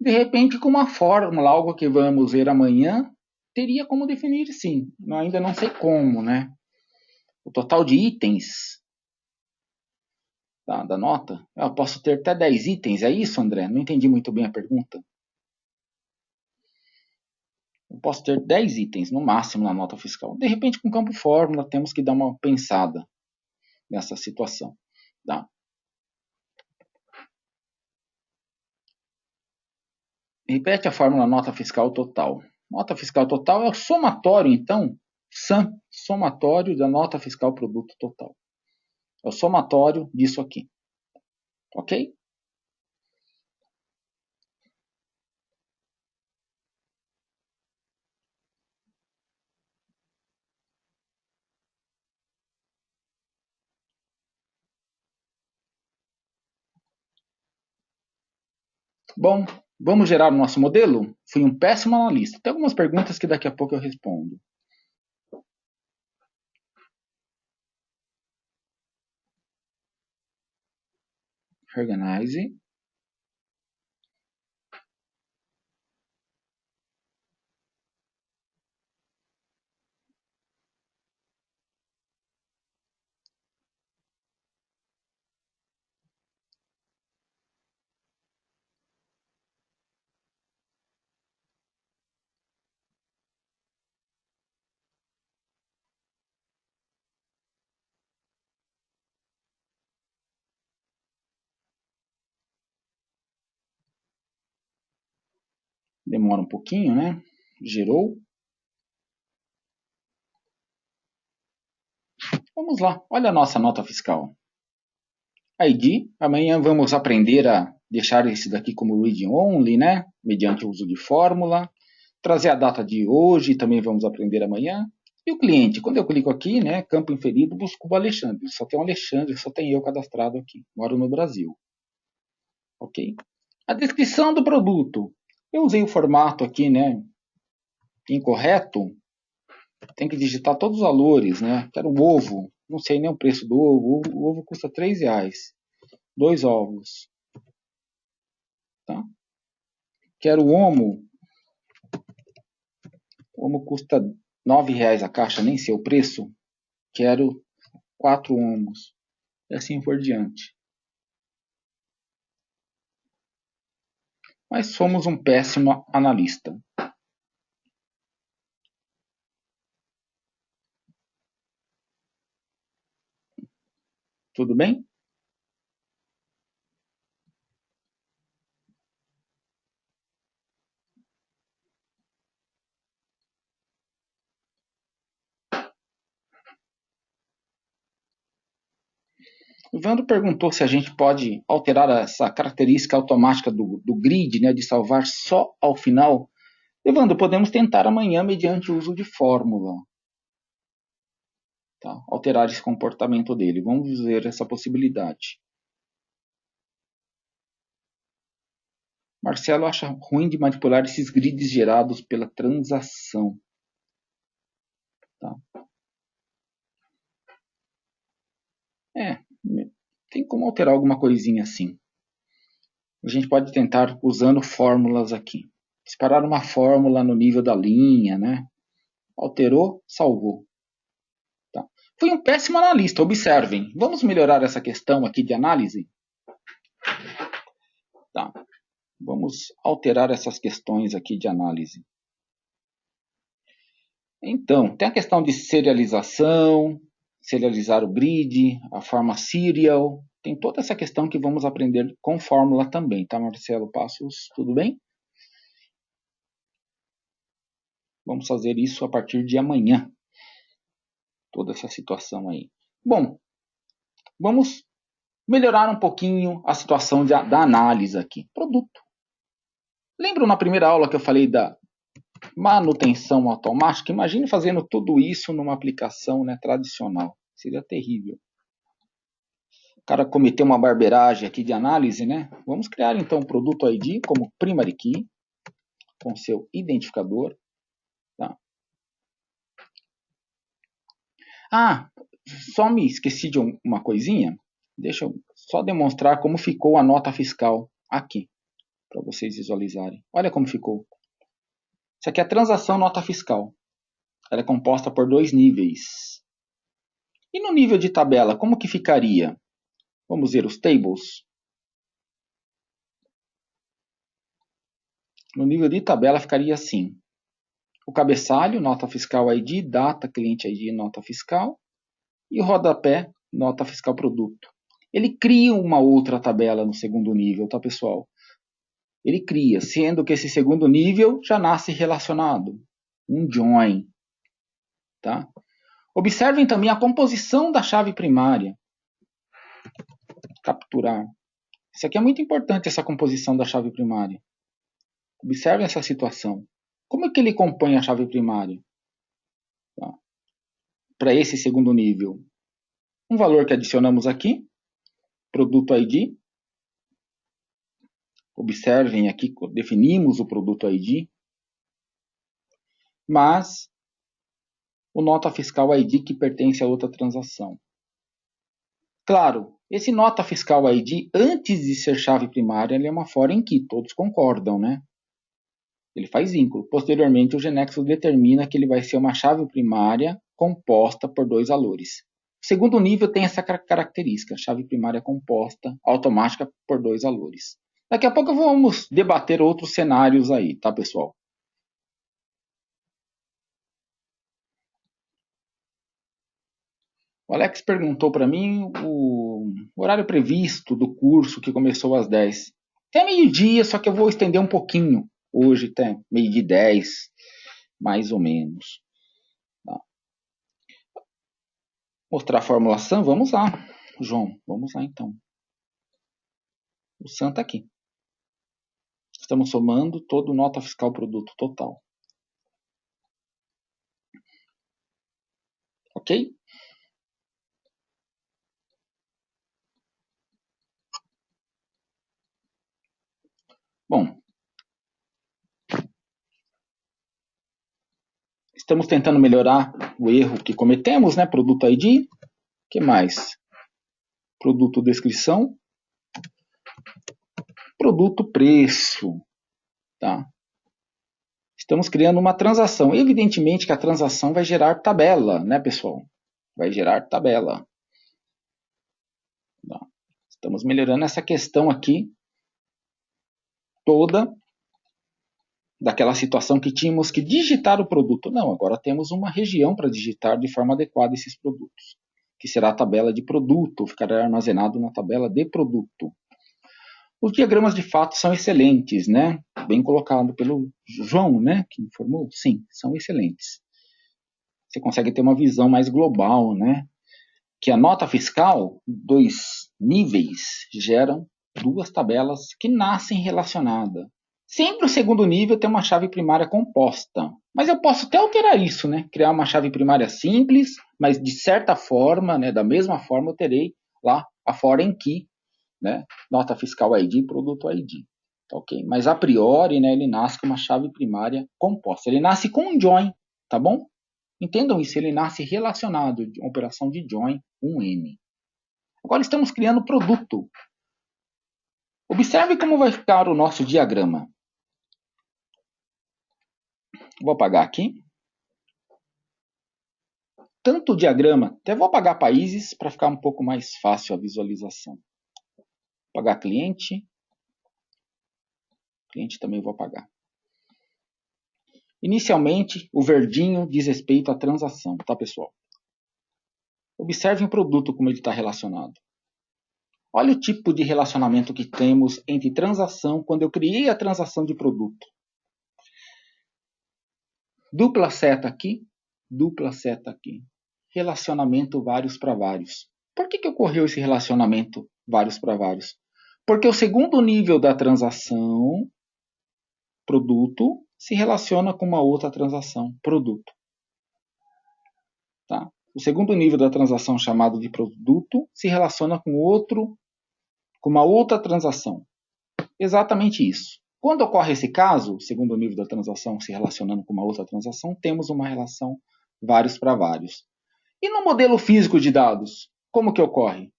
De repente, com uma fórmula, algo que vamos ver amanhã, teria como definir sim. Eu ainda não sei como, né? O total de itens da nota, eu posso ter até 10 itens, é isso, André? Não entendi muito bem a pergunta. Eu posso ter 10 itens no máximo na nota fiscal. De repente, com campo fórmula, temos que dar uma pensada nessa situação. Tá? Repete a fórmula nota fiscal total. Nota fiscal total é o somatório, então, SAM, somatório da nota fiscal produto total. É o somatório disso aqui. Ok? Bom, vamos gerar o nosso modelo? Fui um péssimo analista. Tem algumas perguntas que daqui a pouco eu respondo. Organize. Demora um pouquinho, né? Gerou. Vamos lá, olha a nossa nota fiscal. ID, amanhã vamos aprender a deixar esse daqui como reading only, né? Mediante o uso de fórmula. Trazer a data de hoje, também vamos aprender amanhã. E o cliente, quando eu clico aqui, né, campo inferido, busco o Alexandre. Só tem o Alexandre, só tem eu cadastrado aqui. Moro no Brasil. Ok? A descrição do produto. Eu usei o formato aqui, né, incorreto. Tem que digitar todos os valores, né? Quero um ovo. Não sei nem o preço do ovo. O ovo custa R$3. 2 ovos. Tá? Quero o homo. O homo custa R$9 a caixa, nem sei o preço. Quero 4 homos. E assim por diante. Mas somos um péssimo analista. Tudo bem? O Evandro perguntou se a gente pode alterar essa característica automática do grid, né, de salvar só ao final. Evandro, podemos tentar amanhã mediante o uso de fórmula. Tá? Alterar esse comportamento dele. Vamos ver essa possibilidade. Marcelo acha ruim de manipular esses grids gerados pela transação. Tá? Tem como alterar alguma coisinha assim. A gente pode tentar usando fórmulas aqui. Disparar uma fórmula no nível da linha, né? Alterou, salvou. Tá? Fui um péssimo analista, observem. Vamos melhorar essa questão aqui de análise? Tá. Vamos alterar essas questões aqui de análise. Então, tem a questão de serialização, serializar o grid, a forma serial. Tem toda essa questão que vamos aprender com fórmula também, tá, Marcelo Passos? Tudo bem? Vamos fazer isso a partir de amanhã. Toda essa situação aí. Bom, vamos melhorar um pouquinho a situação da análise aqui. Produto. Lembram na primeira aula que eu falei da manutenção automática? Imagine fazendo tudo isso numa aplicação, né, tradicional. Seria terrível. O cara cometeu uma barbeiragem aqui de análise, né? Vamos criar então o produto ID como primary key, com seu identificador. Tá? Ah, só me esqueci de uma coisinha. Deixa eu só demonstrar como ficou a nota fiscal aqui, para vocês visualizarem. Olha como ficou. Isso aqui é a transação nota fiscal. Ela é composta por 2 níveis. E no nível de tabela, como que ficaria? Vamos ver os tables. No nível de tabela ficaria assim. O cabeçalho, nota fiscal ID, data, cliente ID, nota fiscal. E o rodapé, nota fiscal produto. Ele cria uma outra tabela no segundo nível, tá, pessoal? Ele cria, sendo que esse segundo nível já nasce relacionado. Um join. Tá? Observem também a composição da chave primária. Capturar. Isso aqui é muito importante, essa composição da chave primária. Observem essa situação. Como é que ele compõe a chave primária? Tá? Para esse segundo nível. Um valor que adicionamos aqui, produto ID. Observem aqui, definimos o produto ID. Mas o nota fiscal ID que pertence a outra transação. Claro, esse nota fiscal ID, antes de ser chave primária, ele é uma foreign key, todos concordam, né? Ele faz vínculo. Posteriormente, o GeneXus determina que ele vai ser uma chave primária composta por 2 valores. O segundo nível tem essa característica, chave primária composta, automática por 2 valores. Daqui a pouco vamos debater outros cenários aí, tá, pessoal? O Alex perguntou para mim o horário previsto do curso que começou às 10. É meio-dia, só que eu vou estender um pouquinho. hoje até meio de 10, mais ou menos. Tá. Mostrar a formulação? Vamos lá, João. Vamos lá, então. O SAM está aqui. Estamos somando todo nota fiscal produto total. Ok? Bom, estamos tentando melhorar o erro que cometemos, né? Produto ID. O que mais? Produto descrição. Produto preço. Tá? Estamos criando uma transação. Evidentemente que a transação vai gerar tabela, né, pessoal? Vai gerar tabela. Tá? Estamos melhorando essa questão aqui toda daquela situação que tínhamos que digitar o produto. Não, agora temos uma região para digitar de forma adequada esses produtos, que será a tabela de produto, ficará armazenado na tabela de produto. Os diagramas de fato são excelentes, né? Bem colocado pelo João, né? Que informou. Sim, são excelentes. Você consegue ter uma visão mais global, né? Que a nota fiscal, 2 níveis, geram 2 tabelas que nascem relacionadas. Sempre o segundo nível tem uma chave primária composta. Mas eu posso até alterar isso, né? Criar uma chave primária simples, mas de certa forma, né? Da mesma forma, eu terei lá a foreign key, né? Nota fiscal ID, produto ID. Tá, ok? Mas a priori, né? Ele nasce com uma chave primária composta. Ele nasce com um join, tá bom? Entendam isso, ele nasce relacionado, uma operação de join, um N. Agora estamos criando produto. Observe como vai ficar o nosso diagrama. Vou apagar aqui. Tanto o diagrama, até vou apagar países para ficar um pouco mais fácil a visualização. Apagar cliente. Cliente também vou apagar. Inicialmente, o verdinho diz respeito à transação, tá, pessoal? Observe o produto como ele está relacionado. Olha o tipo de relacionamento que temos entre transação quando eu criei a transação de produto. Dupla seta aqui, dupla seta aqui. Relacionamento vários para vários. Por que ocorreu esse relacionamento vários para vários? Porque o segundo nível da transação, produto, se relaciona com uma outra transação, produto. Tá? O segundo nível da transação, chamado de produto, se relaciona com uma outra transação. Exatamente isso. Quando ocorre esse caso, segundo nível da transação se relacionando com uma outra transação, temos uma relação vários para vários. E no modelo físico de dados, como que ocorre?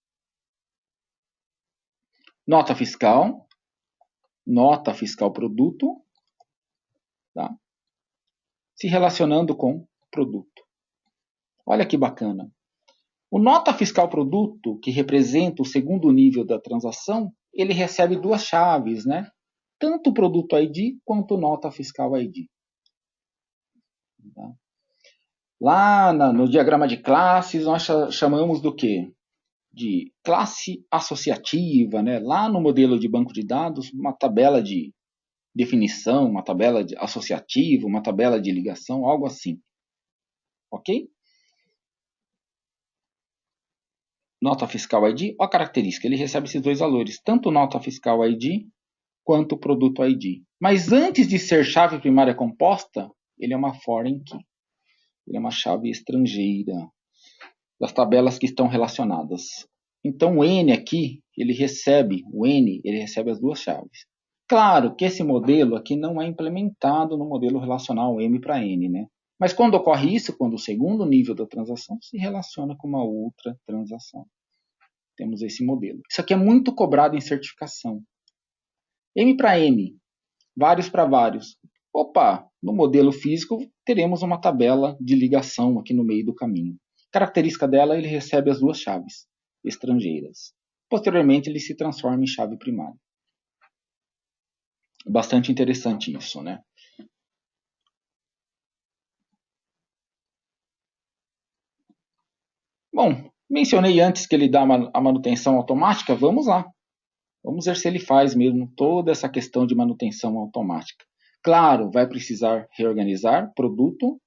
Nota fiscal produto, tá? Se relacionando com produto. Olha que bacana. O nota fiscal produto, que representa o segundo nível da transação, ele recebe 2 chaves, né? Tanto o produto ID quanto o nota fiscal ID. Tá? Lá no diagrama de classes, nós chamamos do quê? De classe associativa, né? Lá no modelo de banco de dados, uma tabela de definição, uma tabela de associativa, uma tabela de ligação, algo assim. Ok? Nota fiscal ID, ó a característica, ele recebe esses 2 valores, tanto nota fiscal ID quanto produto ID. Mas antes de ser chave primária composta, ele é uma foreign key. Ele é uma chave estrangeira das tabelas que estão relacionadas. Então o N aqui, ele recebe as 2 chaves. Claro que esse modelo aqui não é implementado no modelo relacional M para N, né? Mas quando ocorre isso, quando o segundo nível da transação se relaciona com uma outra transação. Temos esse modelo. Isso aqui é muito cobrado em certificação. M para M, vários para vários. Opa, no modelo físico teremos uma tabela de ligação aqui no meio do caminho. Característica dela, ele recebe as 2 chaves estrangeiras. Posteriormente, ele se transforma em chave primária. Bastante interessante isso, né? Bom, mencionei antes que ele dá a manutenção automática, vamos lá. Vamos ver se ele faz mesmo toda essa questão de manutenção automática. Claro, vai precisar reorganizar produto,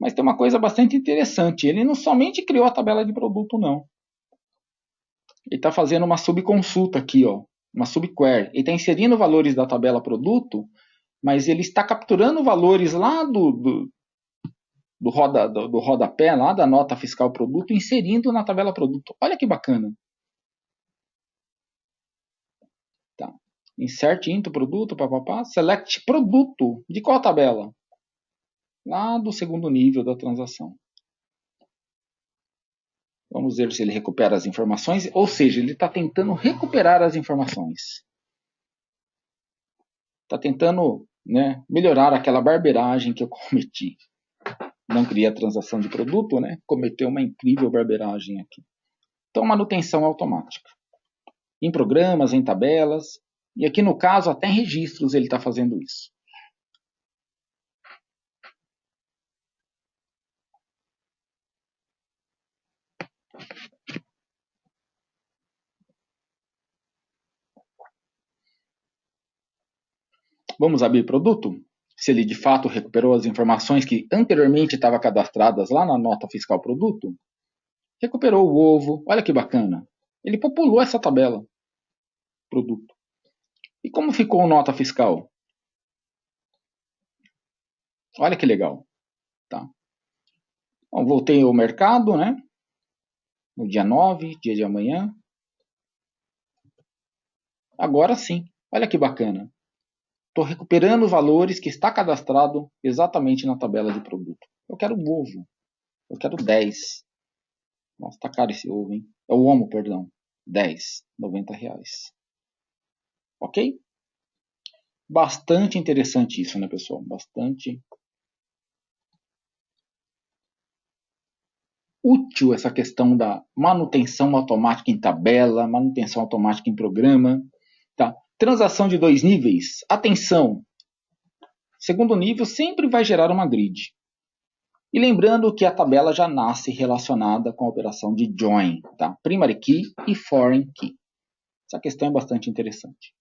mas tem uma coisa bastante interessante. Ele não somente criou a tabela de produto, não. Ele está fazendo uma subconsulta aqui, ó, uma subquery. Ele está inserindo valores da tabela produto, mas ele está capturando valores lá do rodapé, lá da nota fiscal produto, inserindo na tabela produto. Olha que bacana. Tá. Insert into produto, papapá, select produto. De qual tabela? Lá do segundo nível da transação. Vamos ver se ele recupera as informações, ou seja, ele está tentando recuperar as informações. Está tentando, né, melhorar aquela barbeiragem que eu cometi. Não criei a transação de produto, né? Cometeu uma incrível barbeiragem aqui. Então, manutenção automática. Em programas, em tabelas, e aqui no caso, até em registros ele está fazendo isso. Vamos abrir produto? Se ele de fato recuperou as informações que anteriormente estavam cadastradas lá na nota fiscal produto, recuperou o ovo. Olha que bacana. Ele populou essa tabela produto. E como ficou a nota fiscal? Olha que legal. Tá. Bom, voltei ao mercado, né? No dia 9, dia de amanhã. Agora sim. Olha que bacana. Estou recuperando valores que está cadastrado exatamente na tabela de produto. Eu quero o ovo. Eu quero 10. Nossa, tá caro esse ovo, hein? É o homo, perdão. 10, R$90. Ok? Bastante interessante isso, né, pessoal? Bastante útil essa questão da manutenção automática em tabela, manutenção automática em programa. Tá? Transação de 2 níveis. Atenção! Segundo nível sempre vai gerar uma grid. E lembrando que a tabela já nasce relacionada com a operação de join, tá? Primary key e foreign key. Essa questão é bastante interessante.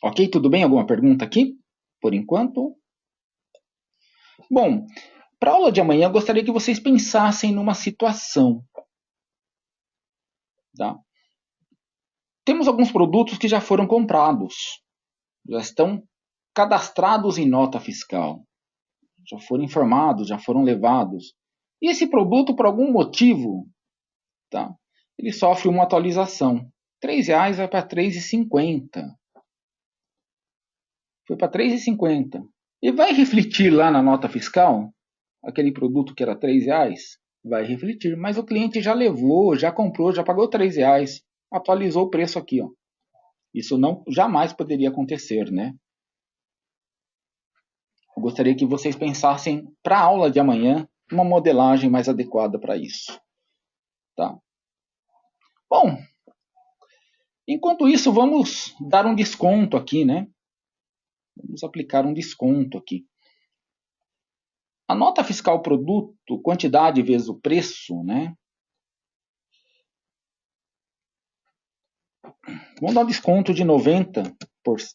Ok, tudo bem? Alguma pergunta aqui? Por enquanto? Bom, para a aula de amanhã eu gostaria que vocês pensassem numa situação. Tá? Temos alguns produtos que já foram comprados, já estão cadastrados em nota fiscal, já foram informados, já foram levados. E esse produto, por algum motivo, tá? Ele sofre uma atualização. R$3 vai para R$3,50. Foi para R$3,50. E vai refletir lá na nota fiscal, aquele produto que era R$3, vai refletir. Mas o cliente já levou, já comprou, já pagou R$3. Atualizou o preço aqui, ó. Isso não jamais poderia acontecer, né? Eu gostaria que vocês pensassem para a aula de amanhã uma modelagem mais adequada para isso, tá? Bom, enquanto isso, vamos dar um desconto aqui, né? Vamos aplicar um desconto aqui. A nota fiscal produto, quantidade vezes o preço, né? Vamos dar um desconto de 90%,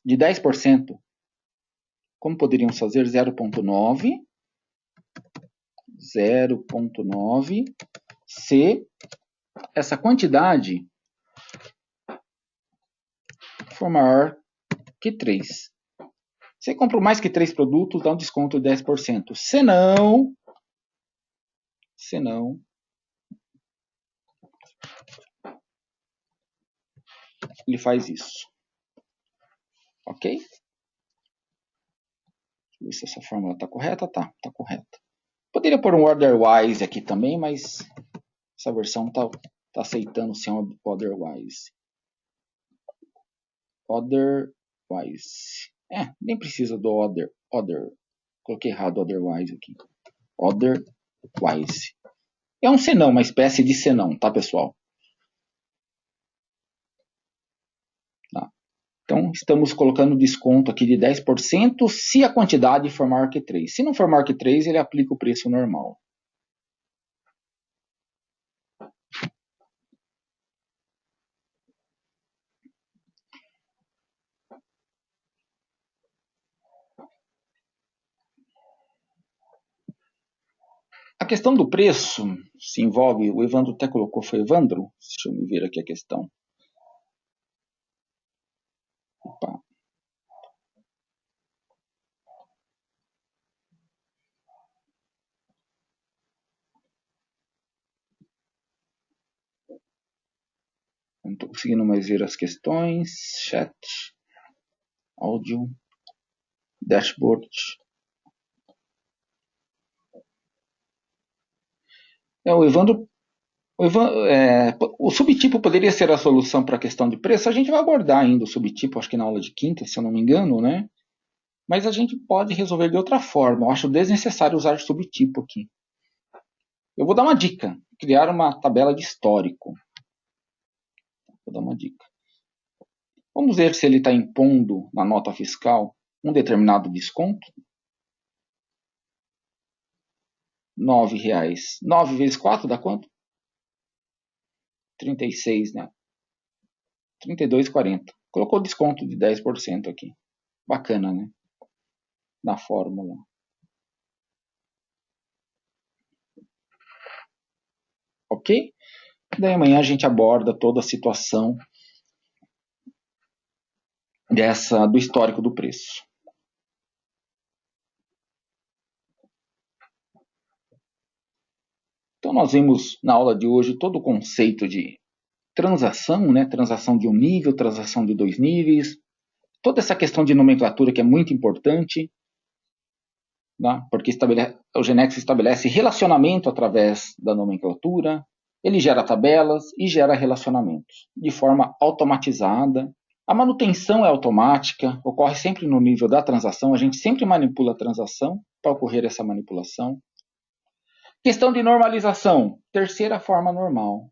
de 10%. Como poderíamos fazer? 0,9. 0,9 se essa quantidade for maior que 3. Se compra mais que 3 produtos, dá um desconto de 10%. Se não, ele faz isso. Ok? Deixa eu ver se essa fórmula está correta. Tá correta. Poderia pôr um otherwise aqui também, mas essa versão está aceitando sem otherwise. Otherwise. Nem precisa do other. Coloquei errado otherwise aqui. Otherwise. É um senão, uma espécie de senão, tá, pessoal? Tá. Então, estamos colocando desconto aqui de 10% se a quantidade for maior que 3. Se não for maior que 3, ele aplica o preço normal. questão do preço se envolve, o Evandro até colocou, foi Evandro? Deixa eu me ver aqui a questão. Opa. Não estou conseguindo mais ver as questões. Chat, áudio, dashboard. O Evandro, o subtipo poderia ser a solução para a questão de preço. A gente vai abordar ainda o subtipo, acho que na aula de quinta, se eu não me engano, né? Mas a gente pode resolver de outra forma. Eu acho desnecessário usar subtipo aqui. Eu vou dar uma dica: criar uma tabela de histórico. Vou dar uma dica. Vamos ver se ele está impondo na nota fiscal um determinado desconto. R$ 9,00. 9 vezes 4 dá quanto? 36, né? 32,40. Colocou desconto de 10% aqui. Bacana, né? Na fórmula. Ok? Daí amanhã a gente aborda toda a situação do histórico do preço. Então nós vimos na aula de hoje todo o conceito de transação, né? Transação de um nível, transação de dois níveis, toda essa questão de nomenclatura que é muito importante, né? Porque o GeneX estabelece relacionamento através da nomenclatura, ele gera tabelas e gera relacionamentos de forma automatizada. A manutenção é automática, ocorre sempre no nível da transação, a gente sempre manipula a transação para ocorrer essa manipulação. Questão de normalização, terceira forma normal,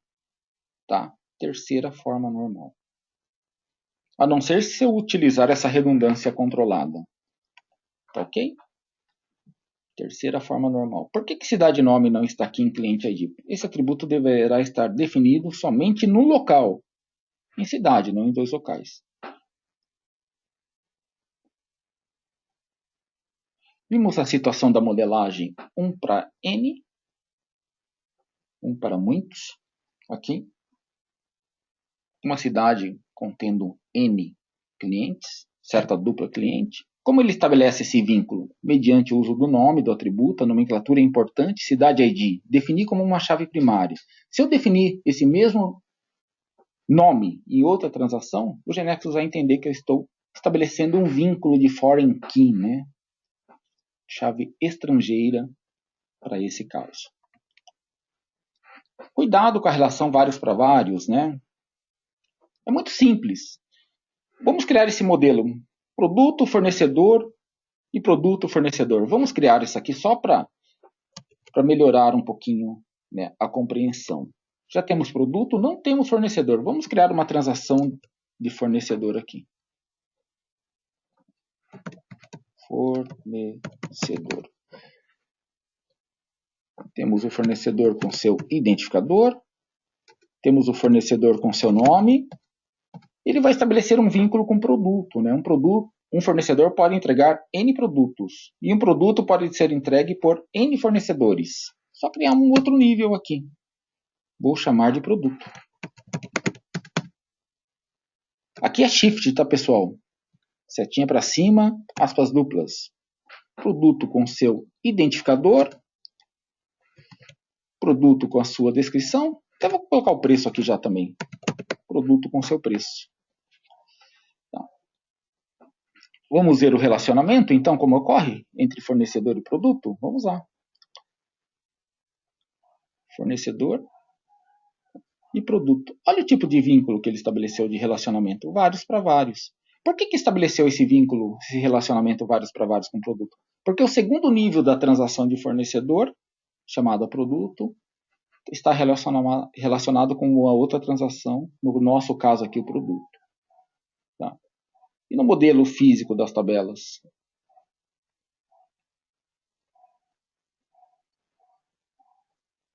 tá? Terceira forma normal. A não ser se eu utilizar essa redundância controlada, tá ok? Terceira forma normal. Por que cidade nome não está aqui em cliente ID? Esse atributo deverá estar definido somente no local, em cidade, não em dois locais. Vimos a situação da modelagem 1 para N, 1 para muitos, aqui. Uma cidade contendo N clientes, certa dupla cliente. Como ele estabelece esse vínculo? Mediante o uso do nome, do atributo, a nomenclatura é importante, cidade ID, definir como uma chave primária. Se eu definir esse mesmo nome em outra transação, o GeneXus vai entender que eu estou estabelecendo um vínculo de foreign key, né? Chave estrangeira para esse caso. Cuidado com a relação vários para vários, né? É muito simples. Vamos criar esse modelo produto, fornecedor e produto, fornecedor. Vamos criar isso aqui só para melhorar um pouquinho, né, a compreensão. Já temos produto, não temos fornecedor. Vamos criar uma transação de fornecedor aqui. Fornecedor. Temos o fornecedor com seu identificador. Temos o fornecedor com seu nome. Ele vai estabelecer um vínculo com o produto, né? Um fornecedor pode entregar N produtos. E um produto pode ser entregue por N fornecedores. Só criar um outro nível aqui. Vou chamar de produto. Aqui é shift, tá, pessoal? Setinha para cima, aspas duplas. Produto com seu identificador. Produto com a sua descrição. Até vou colocar o preço aqui já também. Produto com seu preço. Tá. Vamos ver o relacionamento, então, como ocorre entre fornecedor e produto? Vamos lá. Fornecedor e produto. Olha o tipo de vínculo que ele estabeleceu de relacionamento. Vários para vários. Por que estabeleceu esse vínculo, esse relacionamento vários para vários com produto? Porque o segundo nível da transação de fornecedor, chamada produto, está relacionado com uma outra transação, no nosso caso aqui o produto. Tá? E no modelo físico das tabelas?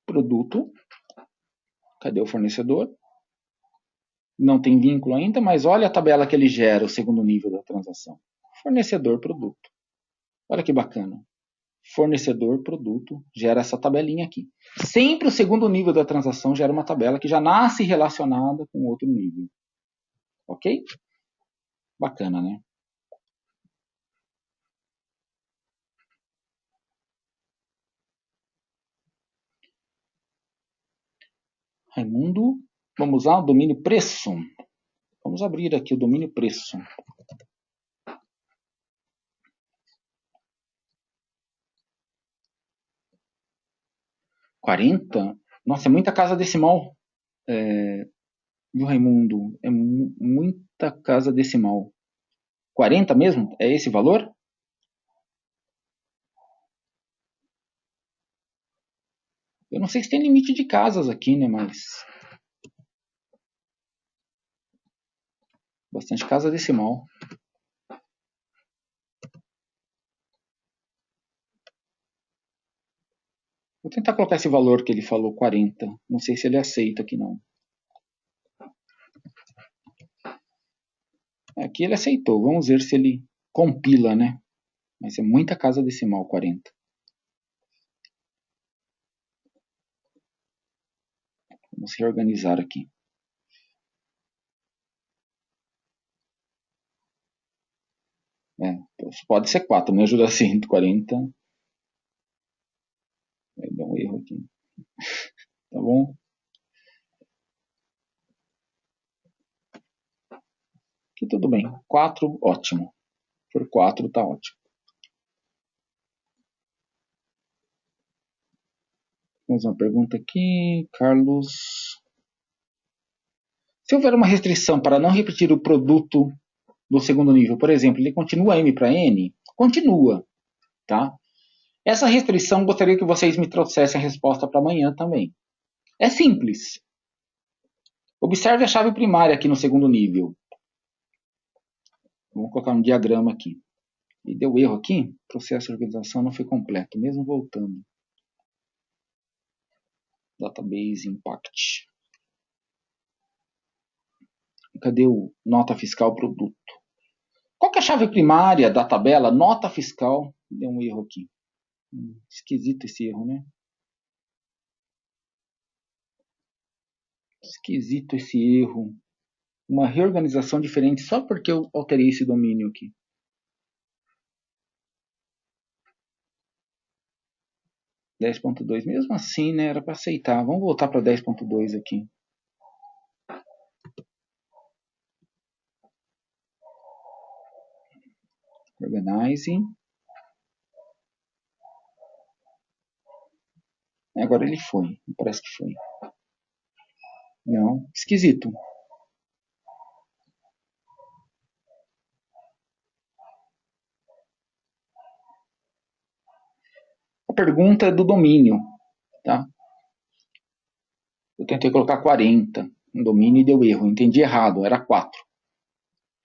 Produto. Cadê o fornecedor? Não tem vínculo ainda, mas olha a tabela que ele gera, o segundo nível da transação. Fornecedor, produto. Olha que bacana. fornecedor, produto, gera essa tabelinha aqui. Sempre o segundo nível da transação gera uma tabela que já nasce relacionada com outro nível. Ok? Bacana, né? Raimundo, vamos lá, o domínio preço. Vamos abrir aqui o domínio preço. 40? Nossa, é muita casa decimal. Viu, Raimundo? É muita casa decimal. 40 mesmo? É esse valor? Eu não sei se tem limite de casas aqui, né? Mas bastante casa decimal. Vou tentar colocar esse valor que ele falou, 40. Não sei se ele aceita aqui não. Aqui ele aceitou. Vamos ver se ele compila, né? Mas é muita casa decimal, 40. Vamos reorganizar aqui. Pode ser 4, me ajuda assim, 40. Vai dar um erro aqui. Tá bom? Aqui tudo bem. 4, ótimo. Por 4 tá ótimo. Vamos uma pergunta aqui. Carlos. Se houver uma restrição para não repetir o produto do segundo nível, por exemplo, ele continua M para N? Continua, tá? Essa restrição, gostaria que vocês me trouxessem a resposta para amanhã também. É simples. Observe a chave primária aqui no segundo nível. Vamos colocar um diagrama aqui. E deu erro aqui, o processo de organização não foi completo, mesmo voltando. Database Impact. Cadê o nota fiscal produto? Qual que é a chave primária da tabela nota fiscal? Deu um erro aqui. Esquisito esse erro, né? Esquisito esse erro. Uma reorganização diferente só porque eu alterei esse domínio aqui. .2, mesmo assim, né? Era para aceitar. Vamos voltar para 10.2 aqui. Organizing. Agora ele foi. Parece que foi. Não. Esquisito. A pergunta é do domínio. Tá? Eu tentei colocar 40 no domínio e deu erro. Entendi errado. Era 4.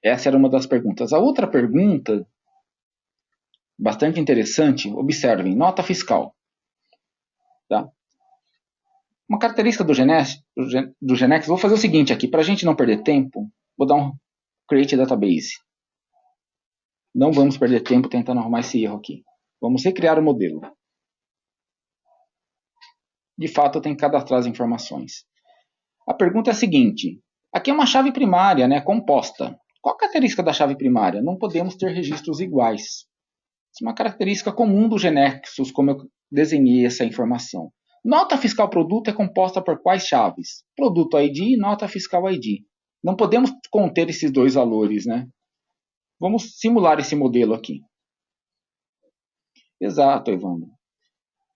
Essa era uma das perguntas. A outra pergunta, bastante interessante, observem, nota fiscal. Tá? Uma característica do Genex, vou fazer o seguinte aqui, para a gente não perder tempo, vou dar um create database. Não vamos perder tempo tentando arrumar esse erro aqui. Vamos recriar o modelo. De fato, eu tenho que cadastrar as informações. A pergunta é a seguinte, aqui é uma chave primária, né, composta. Qual a característica da chave primária? Não podemos ter registros iguais. Isso é uma característica comum do Genexus, como eu desenhei essa informação. Nota fiscal produto é composta por quais chaves? Produto ID e nota fiscal ID. Não podemos conter esses dois valores, né? Vamos simular esse modelo aqui. Exato, Evandro.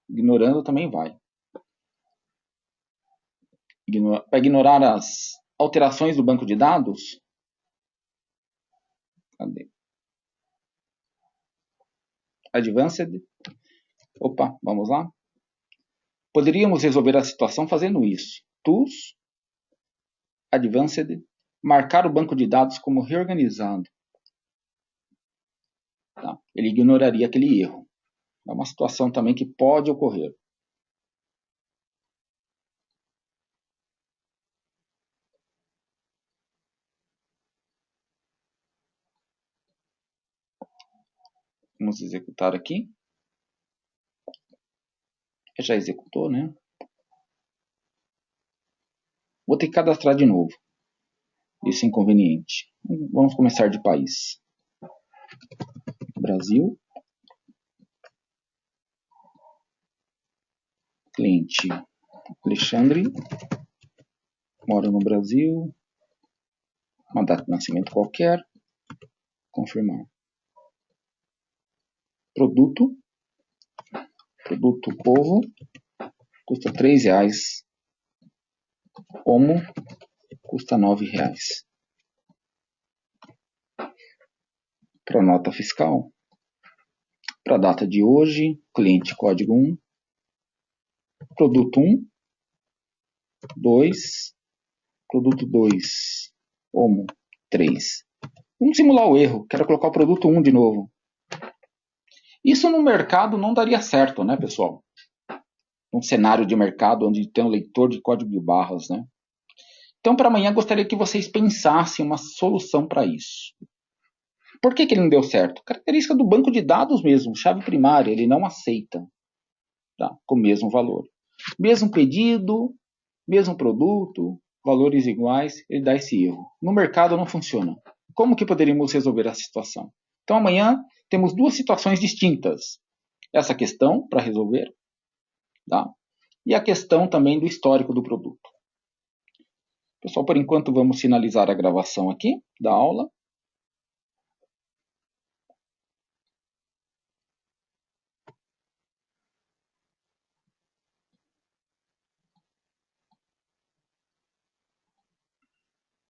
Ignorando também vai. Para ignorar as alterações do banco de dados. Cadê? Advanced. Opa, vamos lá. Poderíamos resolver a situação fazendo isso. Tools, Advanced, marcar o banco de dados como reorganizado. Tá? Ele ignoraria aquele erro. É uma situação também que pode ocorrer. Vamos executar aqui. Já executou, né? Vou ter que cadastrar de novo. Isso é inconveniente. Vamos começar de país. Brasil. Cliente Alexandre. Mora no Brasil. Uma data de nascimento qualquer. Confirmar. Produto. Produto polvo. Custa R$3. Omo. Custa R$9. Para nota fiscal. Para a data de hoje. Cliente código 1. Produto 1. 2. Produto 2. Omo 3. Vamos simular o erro. Quero colocar o produto 1 de novo. Isso no mercado não daria certo, né, pessoal? Um cenário de mercado onde tem um leitor de código de barras, né? Então, para amanhã, gostaria que vocês pensassem uma solução para isso. Por que ele não deu certo? Característica do banco de dados mesmo, chave primária, ele não aceita, tá? Com o mesmo valor. Mesmo pedido, mesmo produto, valores iguais, ele dá esse erro. No mercado não funciona. Como que poderíamos resolver essa situação? Então, amanhã temos duas situações distintas. Essa questão para resolver, tá? E a questão também do histórico do produto. Pessoal, por enquanto vamos finalizar a gravação aqui da aula.